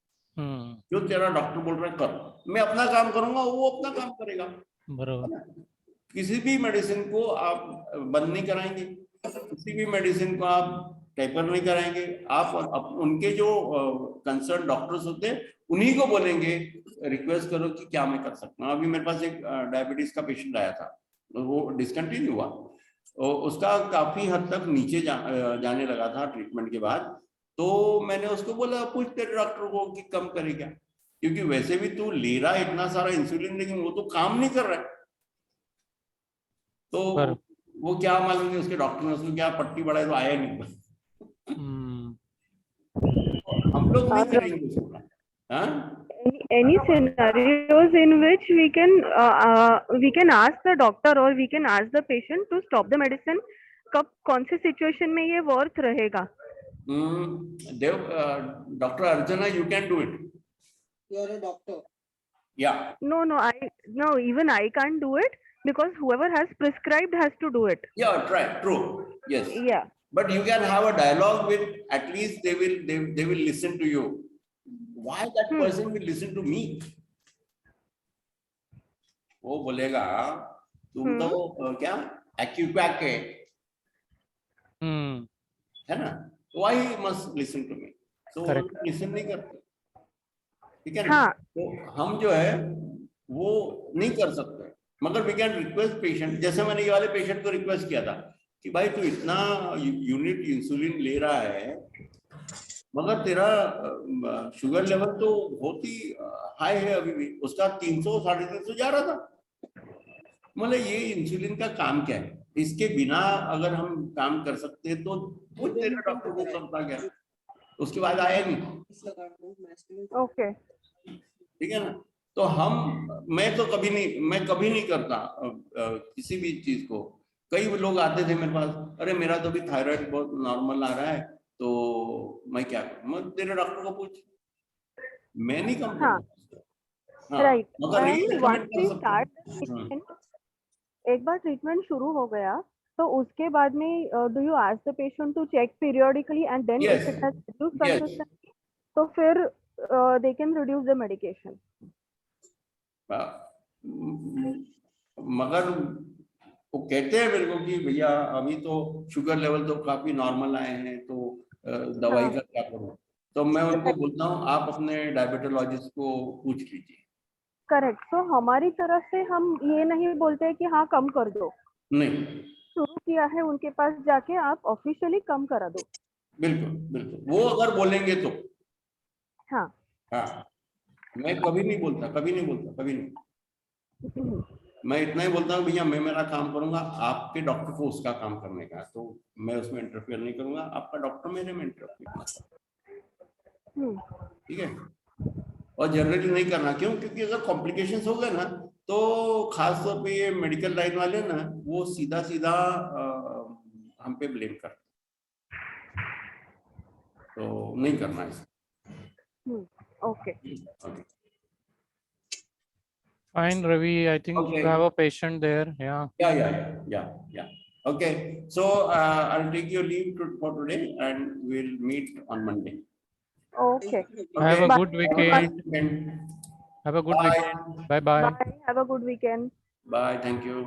जो तेरा डॉक्टर बोल रहा है कर, मैं अपना काम करूंगा, वो अपना काम करेगा. बराबर. किसी भी मेडिसिन को आप बंद नहीं कराएंगे, किसी भी मेडिसिन को आप टेपर नहीं कराएंगे. आप उनके जो कंसर्न डॉक्टर्स होते हैं उन्हीं को बोलेंगे, रिक्वेस्ट करो कि क्या मैं कर सकता हूँ. अभी मेरे पास एक डायबिटीज का पेशेंट आया था, वो डिसकंटिन्यू हुआ. उसका काफी हद तक नीचे जाने लगा था ट्रीटमेंट के बाद. तो मैंने उसको बोला पूछ तेरे डॉक्टर को कि कम करे क्या, क्योंकि वैसे भी तू ले रहा है इतना सारा इंसुलिन, लेकिन वो तो काम नहीं कर रहा है. तो वो क्या मालूम उसके डॉक्टर ने उसको क्या पट्टी बढ़ाई तो आया नहीं. हम लोग नहीं करेंगे उसको. Any scenarios in which we can ask the doctor or we can ask the patient to stop the medicine, कब कौन सी सिचुएशन में ये वर्थ रहेगा? Dr. Arjuna, you can do it. You are a doctor. Yeah. No, even I can't do it because whoever has prescribed has to do it. Yeah, right, true. Yes. Yeah. But you can have a dialogue with, at least they will listen to you. Why that person will listen to me? वो बोलेगा तुम तो क्या Acupuncture है ना? Why he must listen to me? So listen नहीं करते. ठीक है ना? तो हम जो है वो नहीं कर सकते, मगर we can request patient. जैसे मैंने ये वाले पेशेंट को रिक्वेस्ट किया था कि भाई तू इतना यूनिट इंसुलिन ले रहा है, मगर तेरा शुगर लेवल तो बहुत ही हाई है अभी भी. उसका 300 350 जा रहा था. मतलब ये इंसुलिन का काम क्या है? इसके बिना अगर हम काम कर सकते हैं तो वो तेरा डॉक्टर को करता क्या? उसके बाद आया नहीं. ओके, ठीक है ना? तो मैं कभी नहीं करता किसी भी चीज को. कई लोग आते थे मेरे पास, अरे मेरा तो भी थायराइड बहुत नॉर्मल आ रहा है, तो मैं क्या करूं? मैं तेरे डॉक्टर को पूछ. मैं नहीं कम करता. राइट. मगर एक बार ट्रीटमेंट शुरू हो गया तो उसके बाद में do you ask the patient to check periodically and then if it has reduced consistency तो फिर they can reduce the medication. मगर वो कहते हैं मेरे को कि भैया अभी तो शुगर लेवल तो काफी नॉर्मल आए हैं, तो दवाई का क्या करूं? तो मैं उनको बोलता हूँ आप अपने डायबिटोलॉजिस्ट को पूछ लीजिए. करेक्ट. तो हमारी तरफ से हम ये नहीं बोलते कि हाँ कम कर दो. नहीं, शुरू किया है उनके पास जाके आप ऑफिशियली कम करा दो। बिल्कुल बिल्कुल, वो अगर बोलेंगे तो। हाँ। हाँ, मैं कभी नहीं बोलता, कभी नहीं बोलता, कभी नहीं। मैं इतना ही बोलता हूँ भैया मैं मेरा काम करूंगा, आपके डॉक्टर को उसका काम करने का है, तो मैं उसमें इंटरफेयर नहीं करूंगा, आपका डॉक्टर मेरे में इंटरफेयर मत करो। ठीक है, और जनरली नहीं करना, क्यों? क्योंकि अगर कॉम्प्लिकेशंस हो गए ना, तो खास तौर पे ये मेडिकल लाइन वाले ना, वो सीधा सीधा हम पे ब्लेम करते, तो नहीं करना है। Okay. Fine, Ravi. I think you Okay. have a patient there. Yeah. Yeah. Okay, so I'll take your leave for today, and we'll meet on Monday. Okay. Have a Okay. good weekend. Have a good Bye. weekend. Bye bye. Bye. Have a good weekend. Bye. Thank you.